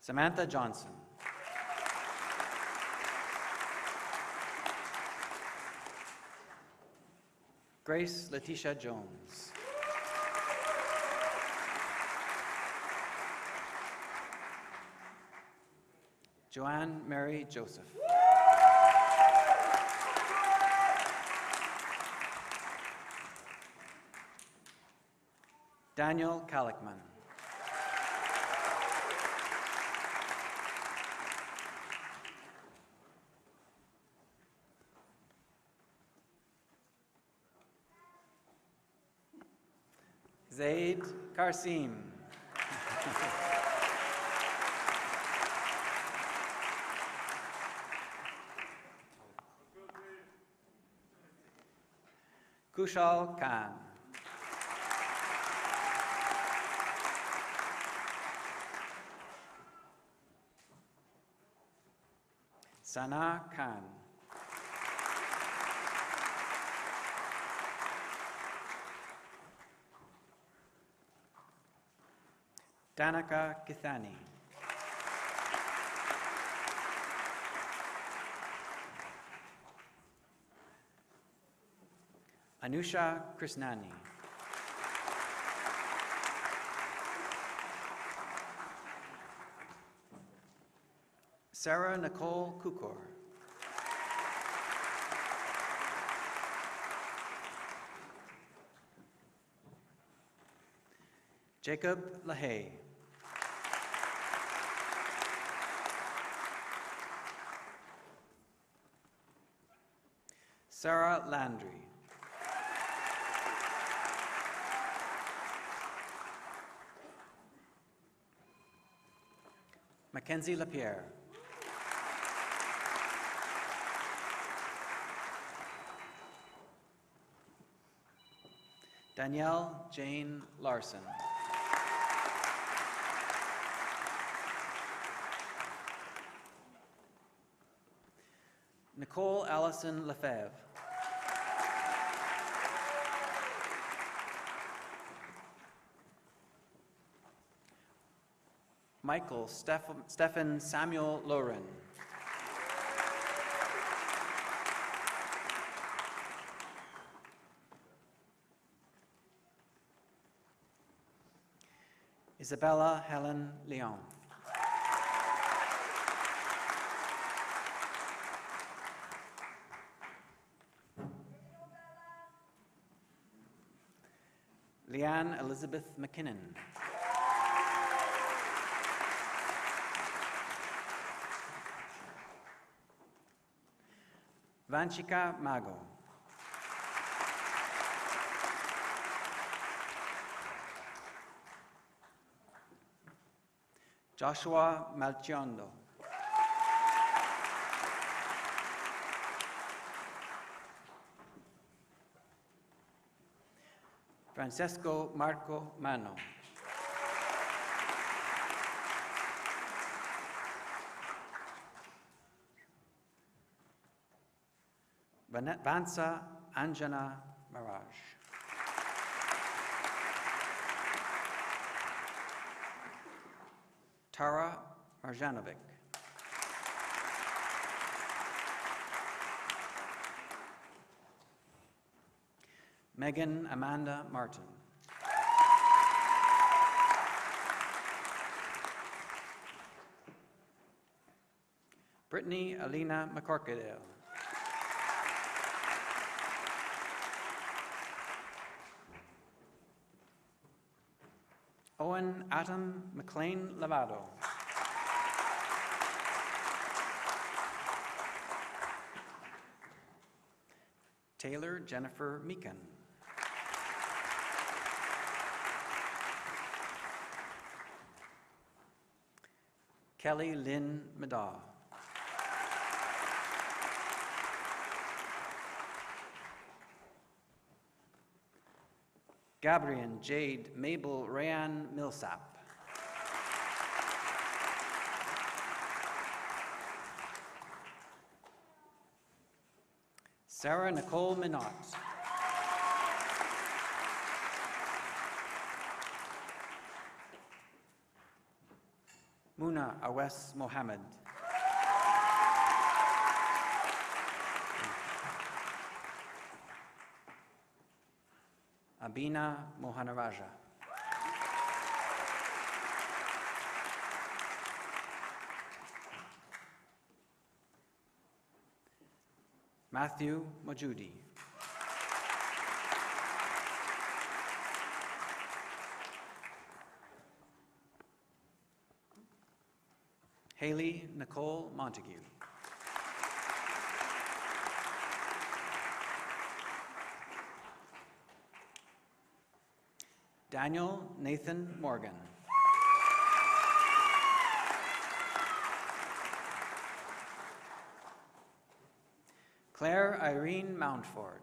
Samantha Johnson. Grace Letitia Jones. Joanne Mary Joseph. Daniel Kalikman. Zaid Karsim. Kushal Khan. Sana Khan. Danica Kithani. Anusha Krishnani. Sarah Nicole Kukor. Jacob LaHaye. Sarah Landry. Mackenzie Lapierre. Danielle Jane Larson. Nicole Allison Lefebvre. Michael Stephen Samuel Lauren. Isabella Helen Leon. Leanne Elizabeth McKinnon. Vanchika Mago. Joshua Malchiondo. Francesco Marco Mano. Vansa Anjana Maraj. Tara Marjanovic. Megan Amanda Martin. Brittany Alina McCorkadale. Owen Atom McLean Lavado. Taylor Jennifer Meekan. Kelly Lynn Madaw. Gabrielle Jade Mabel Rayan Millsap. Sarah Nicole Minot. Muna Awes Mohammed. Abina Mohanaraja. Matthew Majudi. Haley Nicole Montague. Daniel Nathan Morgan. Claire Irene Mountford.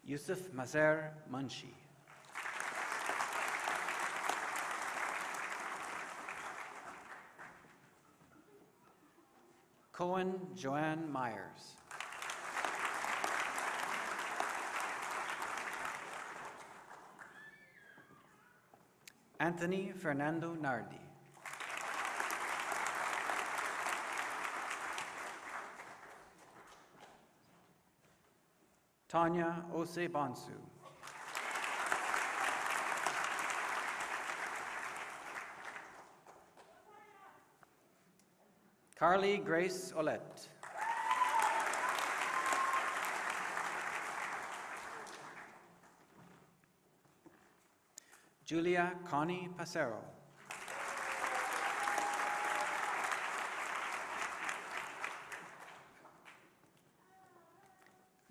Yusuf Mazer Munshi. Cohen Joanne Myers. Anthony Fernando Nardi. Tanya Ose Bonsu. Carly Grace Olette. Julia Connie Passero.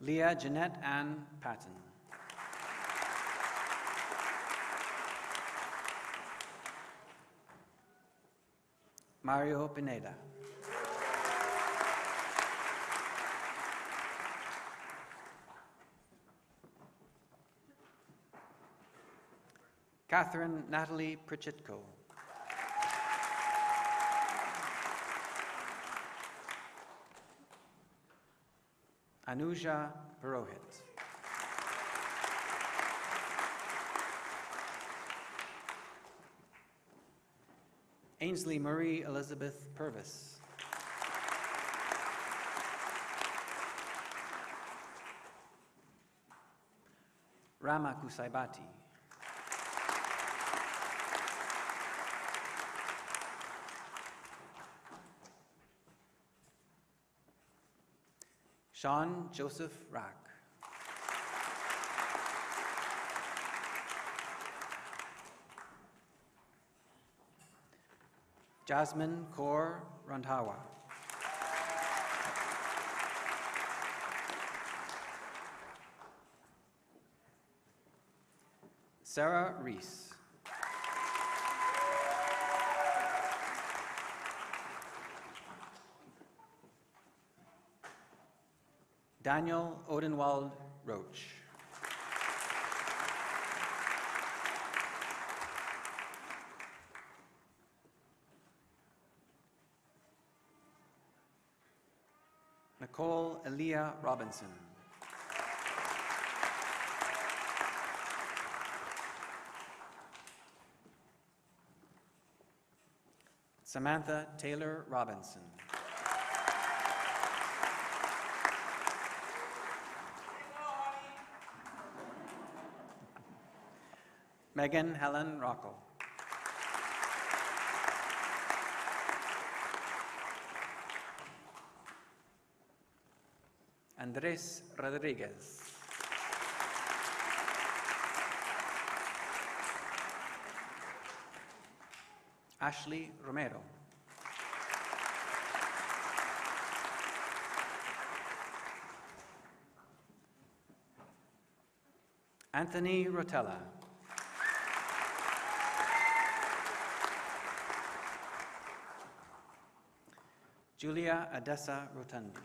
Leah Jeanette Ann Patton. Mario Pineda. Catherine Natalie Pritchitko. Anuja Purohit. Ainsley Marie Elizabeth Purvis. Rama Kusaibati. Sean Joseph Rack. Jasmine Kaur Randhawa. Sarah Reese. Daniel Odenwald Roach. Nicole Elia Robinson. Samantha Taylor Robinson. Megan Helen Rocco. Andres Rodriguez. Ashley Romero. Anthony Rotella. Julia Adessa Rotundi.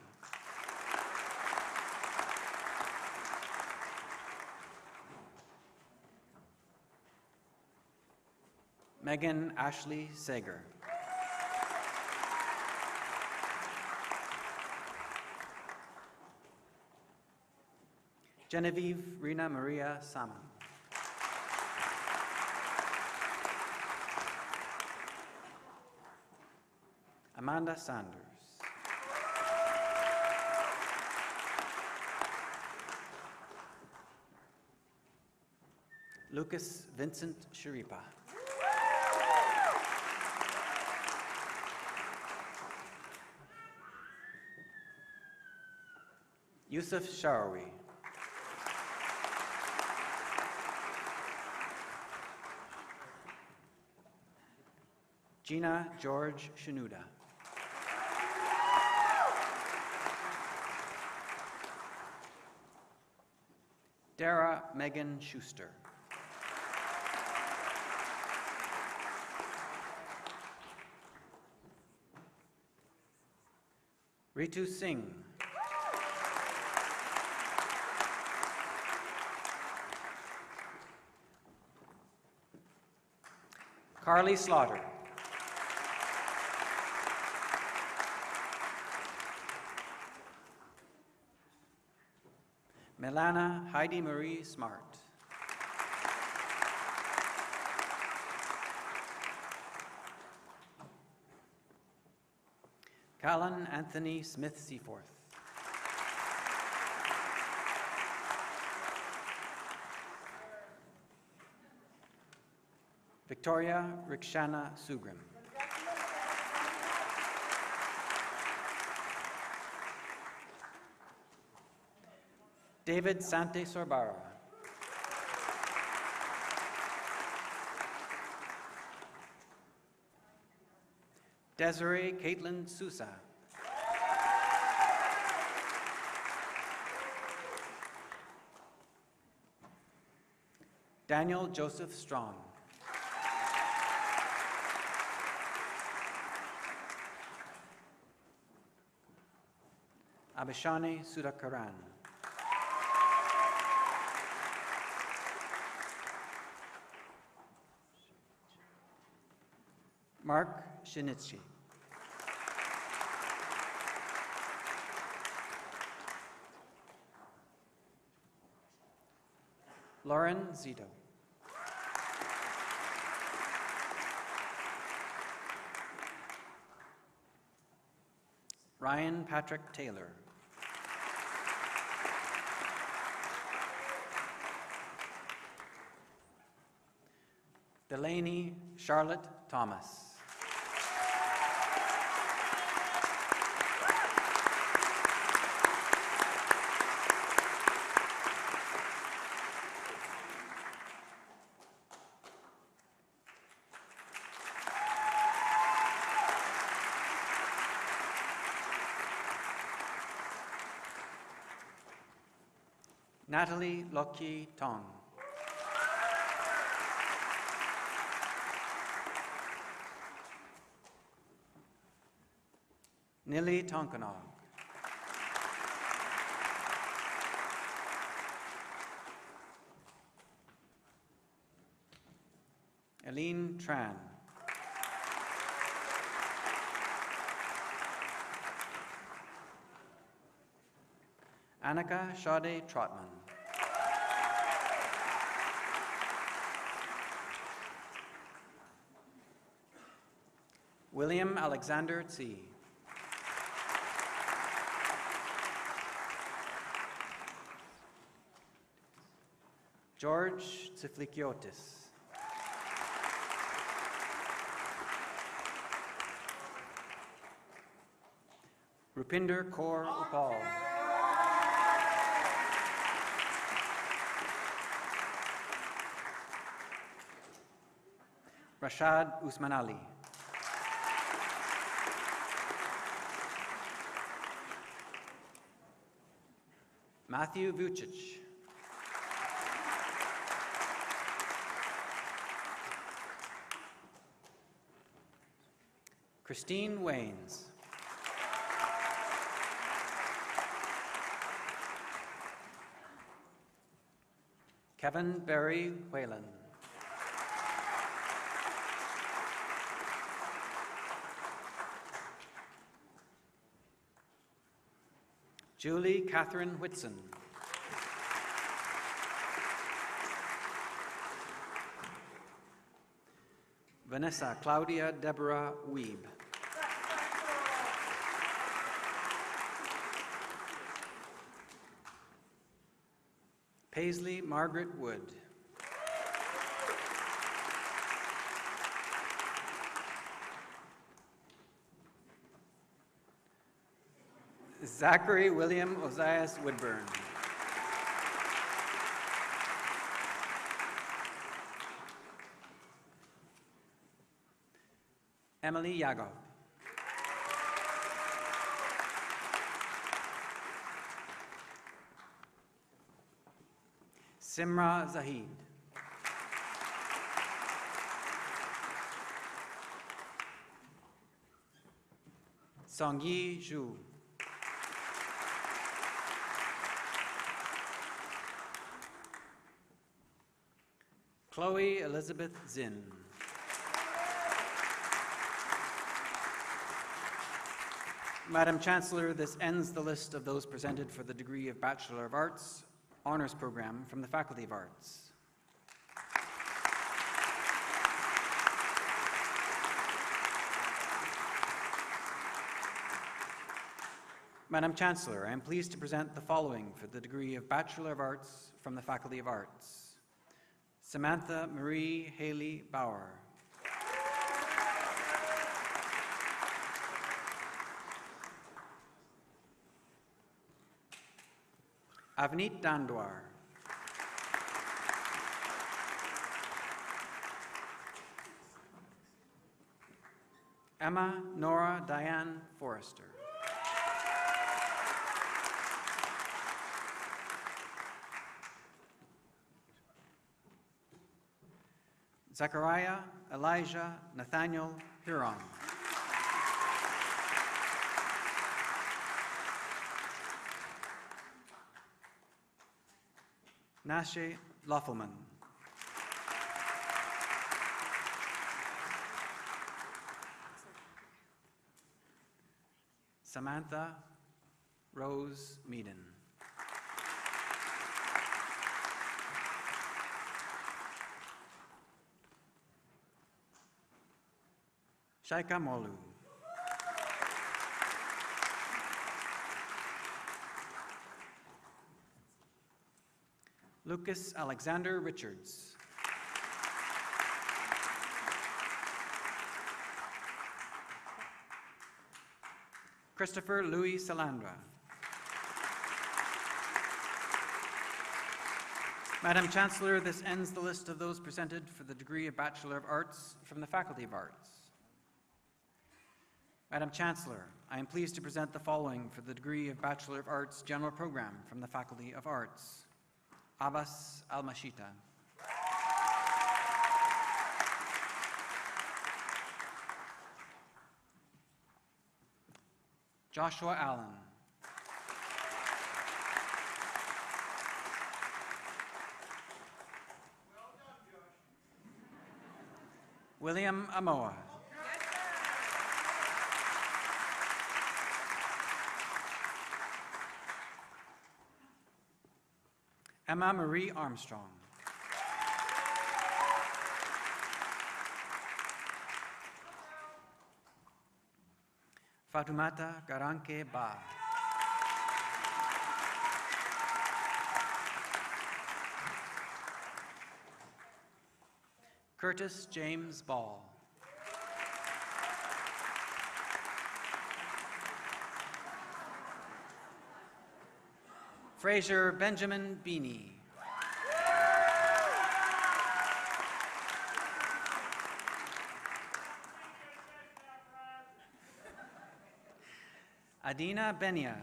Megan Ashley Sager. Genevieve Rina Maria Salmon. Amanda Sanders. Lucas Vincent Sharipa. Yusuf Sharawi. Gina George Shinuda. Dara Megan Schuster. Ritu Singh. Carly Slaughter. Milana Heidi Marie Smart. Callan Anthony Smith Seaforth. Victoria Rikshana Sugrim. David Sante Sorbara. Desiree Caitlin Sousa. Daniel Joseph Strong. Abhishani Sudhakaran. Mark Shinichi. Lauren Zito. Ryan Patrick Taylor. Delaney Charlotte Thomas. Natalie Loki Tong. Nili Tonkanog. Eileen Tran. Annika Sade Trotman. William Alexander Tse. George Tsiflikiotis. Rupinder Kaur Upal. Rashad Usman Ali. Matthew Vucic. Christine Waynes. Kevin Barry Whalen. Julie Catherine Whitson. Vanessa Claudia Deborah Weeb. Paisley Margaret Wood. Zachary William Ozias Woodburn. Emily Yago. Simra Zahid. Songyi Zhu. Chloe Elizabeth Zinn. Madam Chancellor, this ends the list of those presented for the degree of Bachelor of Arts Honours Programme from the Faculty of Arts. Madam Chancellor, I am pleased to present the following for the degree of Bachelor of Arts from the Faculty of Arts. Samantha Marie Haley Bauer. Avneet Dandwar. Emma Nora Diane Forrester. Zechariah Elijah Nathaniel Huron. Nashe Loffelman. Samantha Rose Meaden. Shaika Molu. Lucas Alexander Richards. Christopher Louis Salandra. Madam Chancellor, this ends the list of those presented for the degree of Bachelor of Arts from the Faculty of Arts. Madam Chancellor, I am pleased to present the following for the degree of Bachelor of Arts General Program from the Faculty of Arts. Abbas Al-Mashita. Joshua Allen. William Amoa. Emma Marie Armstrong. Fatumata Garanke Ba. Curtis James Ball. Fraser Benjamin Beanie. Adina Benia.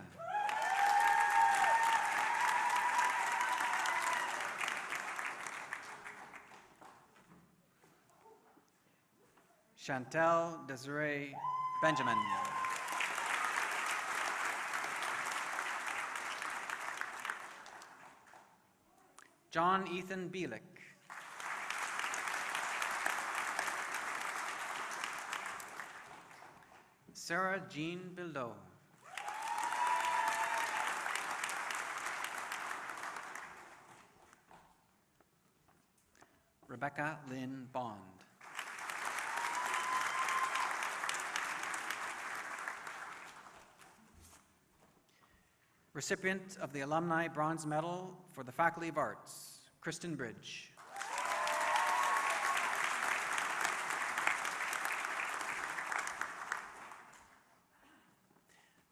Chantel Desiree Benjamin. John Ethan Bielick. Sarah Jean Bildo. Rebecca Lynn Bond. Recipient of the Alumni Bronze Medal for the Faculty of Arts, Kristen Bridge.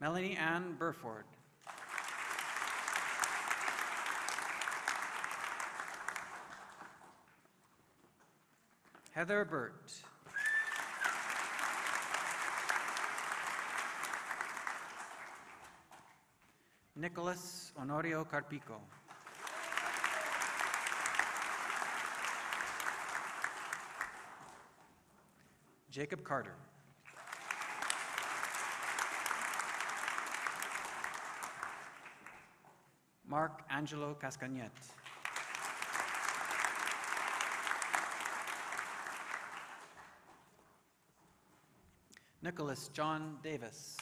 Melanie Ann Burford. Heather Burt. Nicholas Honorio Carpico. Jacob Carter. Mark Angelo Cascagnet. Nicholas John Davis.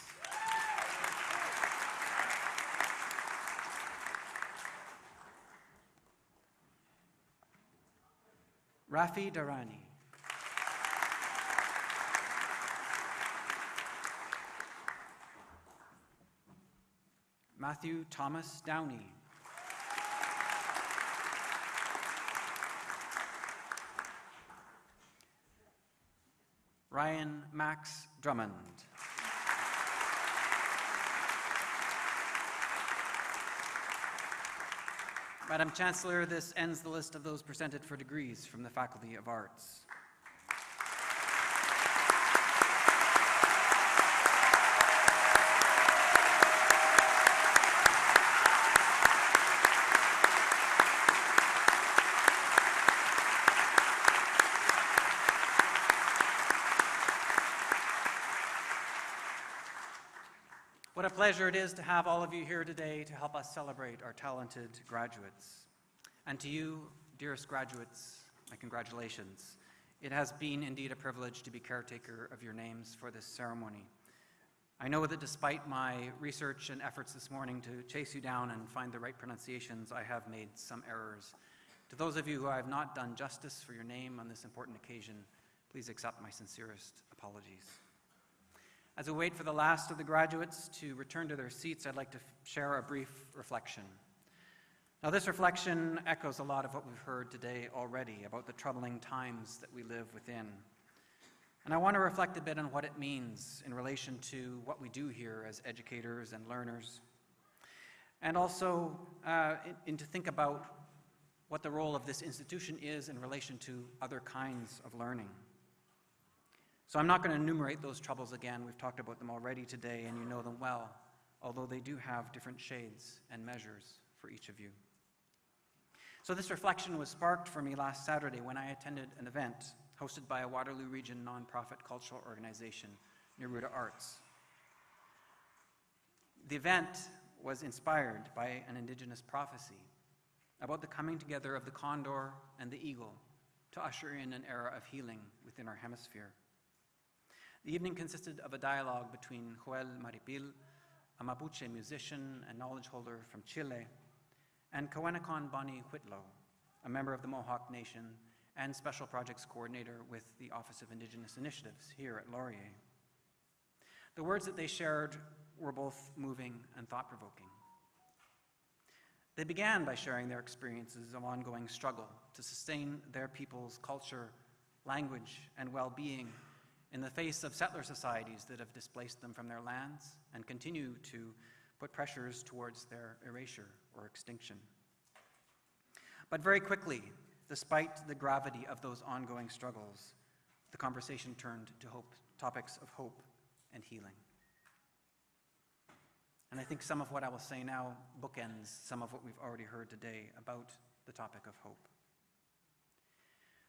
Rafi Darani. Matthew Thomas Downey. Ryan Max Drummond. Madam Chancellor, this ends the list of those presented for degrees from the Faculty of Arts. What a pleasure it is to have all of you here today to help us celebrate our talented graduates. And to you, dearest graduates, my congratulations. It has been indeed a privilege to be caretaker of your names for this ceremony. I know that despite my research and efforts this morning to chase you down and find the right pronunciations, I have made some errors. To those of you who I have not done justice for your name on this important occasion, please accept my sincerest apologies. As we wait for the last of the graduates to return to their seats, I'd like to share a brief reflection. Now, this reflection echoes a lot of what we've heard today already about the troubling times that we live within. And I want to reflect a bit on what it means in relation to what we do here as educators and learners, and also to think about what the role of this institution is in relation to other kinds of learning. So I'm not going to enumerate those troubles again. We've talked about them already today, and you know them well, although they do have different shades and measures for each of you. So this reflection was sparked for me last Saturday when I attended an event hosted by a Waterloo Region nonprofit cultural organization, Neruda Arts. The event was inspired by an Indigenous prophecy about the coming together of the condor and the eagle to usher in an era of healing within our hemisphere. The evening consisted of a dialogue between Joel Maripil, a Mapuche musician and knowledge holder from Chile, and Kawenakon Bonnie Whitlow, a member of the Mohawk Nation and Special Projects Coordinator with the Office of Indigenous Initiatives here at Laurier. The words that they shared were both moving and thought-provoking. They began by sharing their experiences of ongoing struggle to sustain their people's culture, language, and well-being in the face of settler societies that have displaced them from their lands and continue to put pressures towards their erasure or extinction. But very quickly, despite the gravity of those ongoing struggles, the conversation turned to topics of hope and healing. And I think some of what I will say now bookends some of what we've already heard today about the topic of hope.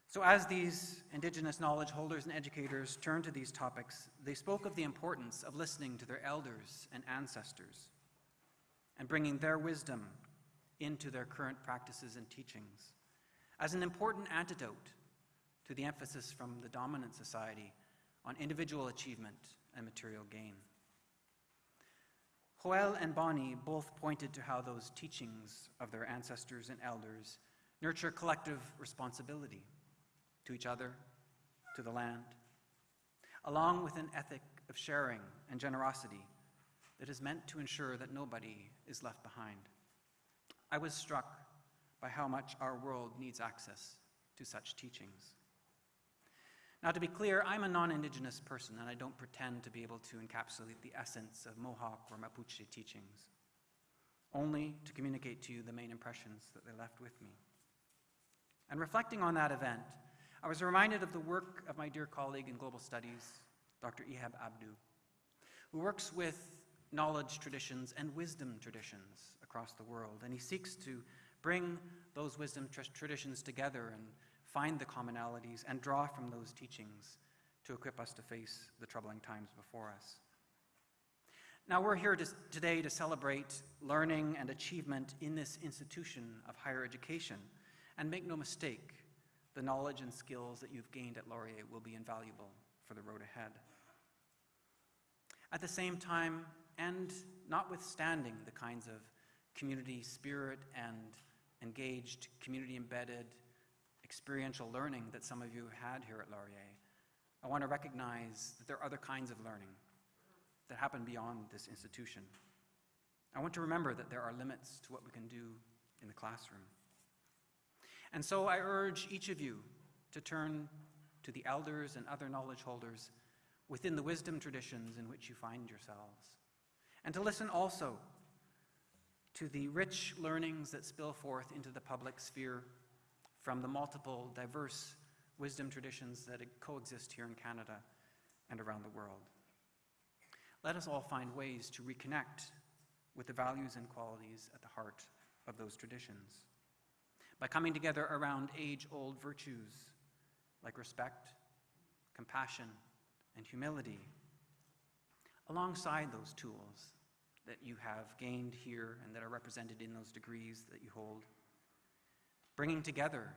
So as these Indigenous knowledge holders and educators turned to these topics, they spoke of the importance of listening to their elders and ancestors and bringing their wisdom into their current practices and teachings as an important antidote to the emphasis from the dominant society on individual achievement and material gain. Joel and Bonnie both pointed to how those teachings of their ancestors and elders nurture collective responsibility to each other, to the land, along with an ethic of sharing and generosity that is meant to ensure that nobody is left behind. I was struck by how much our world needs access to such teachings. Now, to be clear, I'm a non-Indigenous person, and I don't pretend to be able to encapsulate the essence of Mohawk or Mapuche teachings, only to communicate to you the main impressions that they left with me. And reflecting on that event, I was reminded of the work of my dear colleague in global studies, Dr. Ihab Abdu, who works with knowledge traditions and wisdom traditions across the world, and he seeks to bring those wisdom traditions together and find the commonalities and draw from those teachings to equip us to face the troubling times before us. Now, we're here today to celebrate learning and achievement in this institution of higher education, and make no mistake, the knowledge and skills that you've gained at Laurier will be invaluable for the road ahead. At the same time, and notwithstanding the kinds of community spirit and engaged, community-embedded, experiential learning that some of you had here at Laurier, I want to recognize that there are other kinds of learning that happen beyond this institution. I want to remember that there are limits to what we can do in the classroom. And so I urge each of you to turn to the elders and other knowledge holders within the wisdom traditions in which you find yourselves, and to listen also to the rich learnings that spill forth into the public sphere from the multiple, diverse wisdom traditions that coexist here in Canada and around the world. Let us all find ways to reconnect with the values and qualities at the heart of those traditions by coming together around age-old virtues like respect, compassion, and humility, alongside those tools that you have gained here and that are represented in those degrees that you hold, bringing together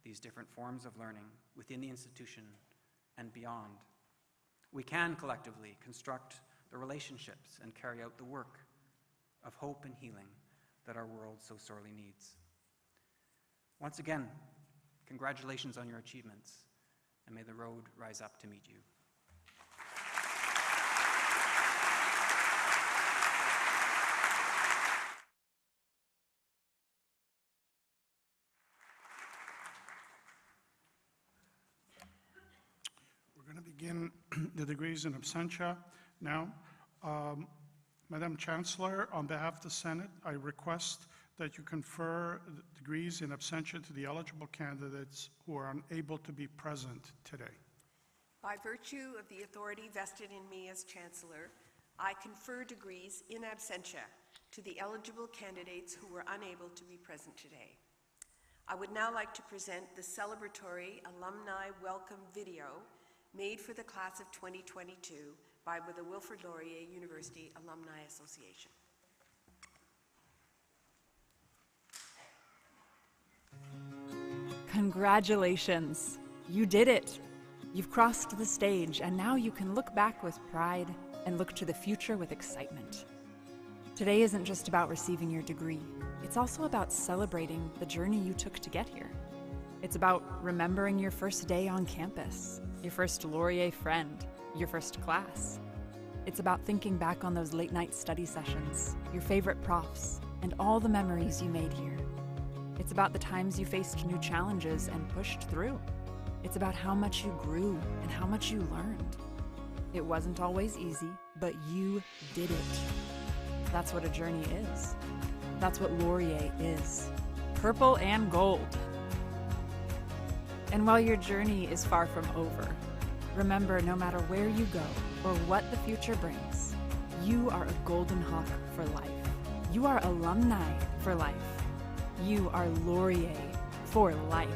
these different forms of learning within the institution and beyond. We can collectively construct the relationships and carry out the work of hope and healing that our world so sorely needs. Once again, congratulations on your achievements, and may the road rise up to meet you. We're going to begin the degrees in absentia now. Madam Chancellor, on behalf of the Senate, I request that you confer the degrees in absentia to the eligible candidates who are unable to be present today. By virtue of the authority vested in me as Chancellor, I confer degrees in absentia to the eligible candidates who were unable to be present today. I would now like to present the celebratory alumni welcome video made for the class of 2022 by the Wilfrid Laurier University Alumni Association. Congratulations! You did it! You've crossed the stage, and now you can look back with pride and look to the future with excitement. Today isn't just about receiving your degree. It's also about celebrating the journey you took to get here. It's about remembering your first day on campus, your first Laurier friend, your first class. It's about thinking back on those late-night study sessions, your favorite profs, and all the memories you made here. It's about the times you faced new challenges and pushed through. It's about how much you grew and how much you learned. It wasn't always easy, but you did it. That's what a journey is. That's what Laurier is. Purple and gold. And while your journey is far from over, remember, no matter where you go or what the future brings, you are a Golden Hawk for life. You are alumni for life. You are Laurier for life.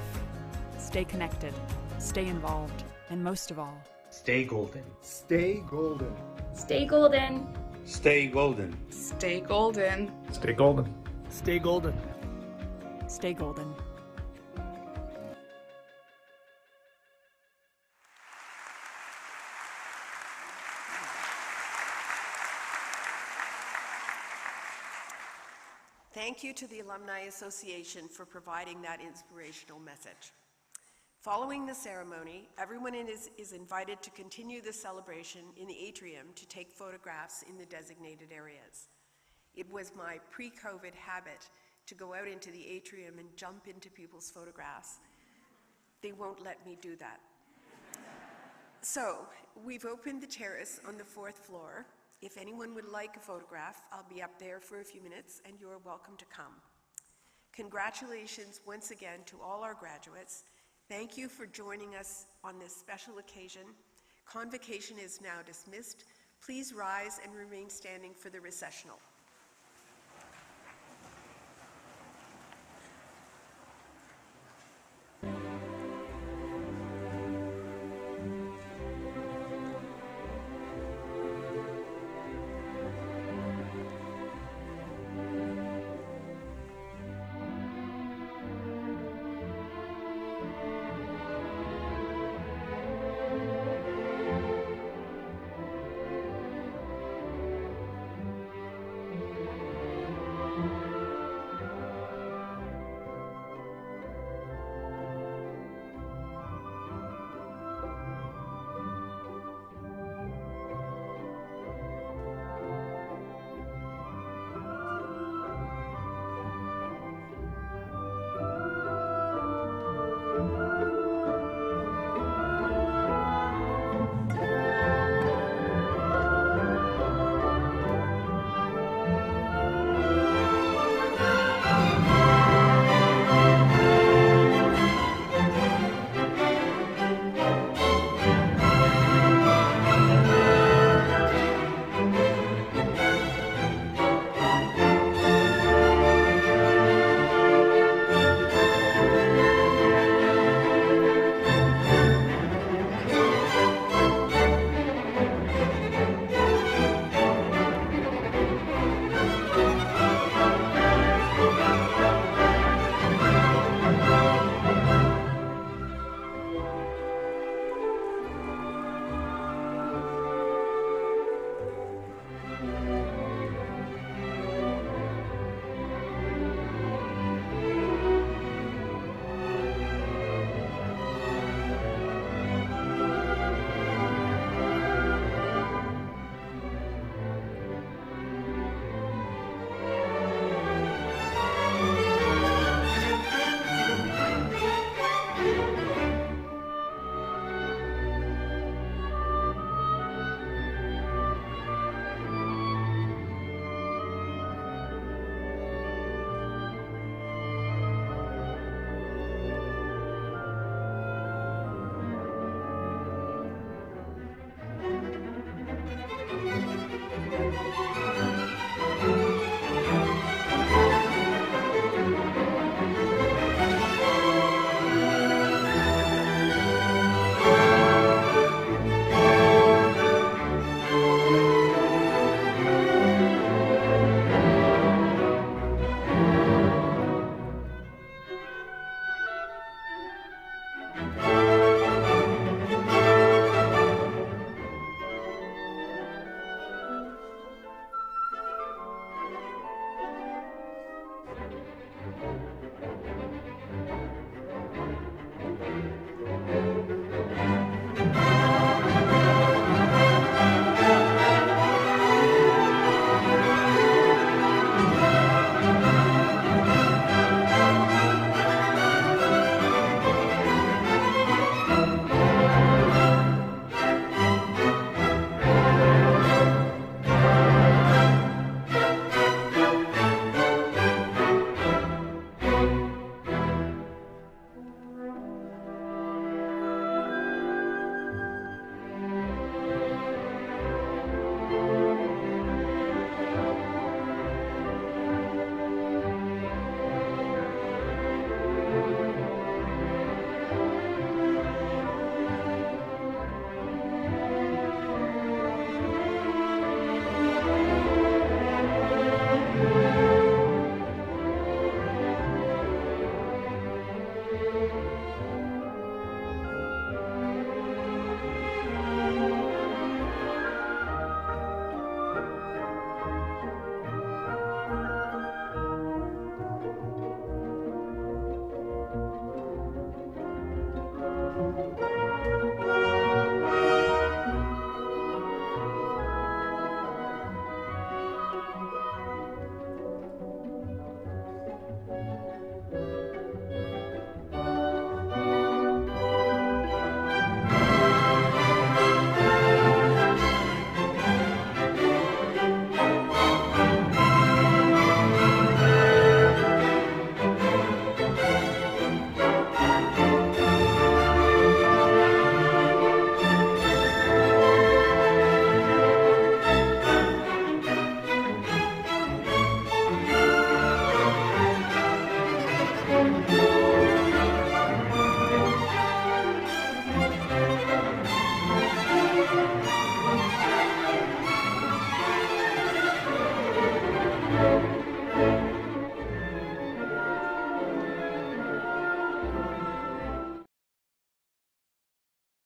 Stay connected, stay involved, and most of all, stay golden. Stay golden. Stay golden. Stay golden. Stay golden. Stay golden. Stay golden. Stay golden. Thank you to the Alumni Association for providing that inspirational message. Following the ceremony, everyone is invited to continue the celebration in the atrium to take photographs in the designated areas. It was my pre-COVID habit to go out into the atrium and jump into people's photographs. They won't let me do that. So, we've opened the terrace on the 4th floor. If anyone would like a photograph, I'll be up there for a few minutes and you're welcome to come. Congratulations once again to all our graduates. Thank you for joining us on this special occasion. Convocation is now dismissed. Please rise and remain standing for the recessional.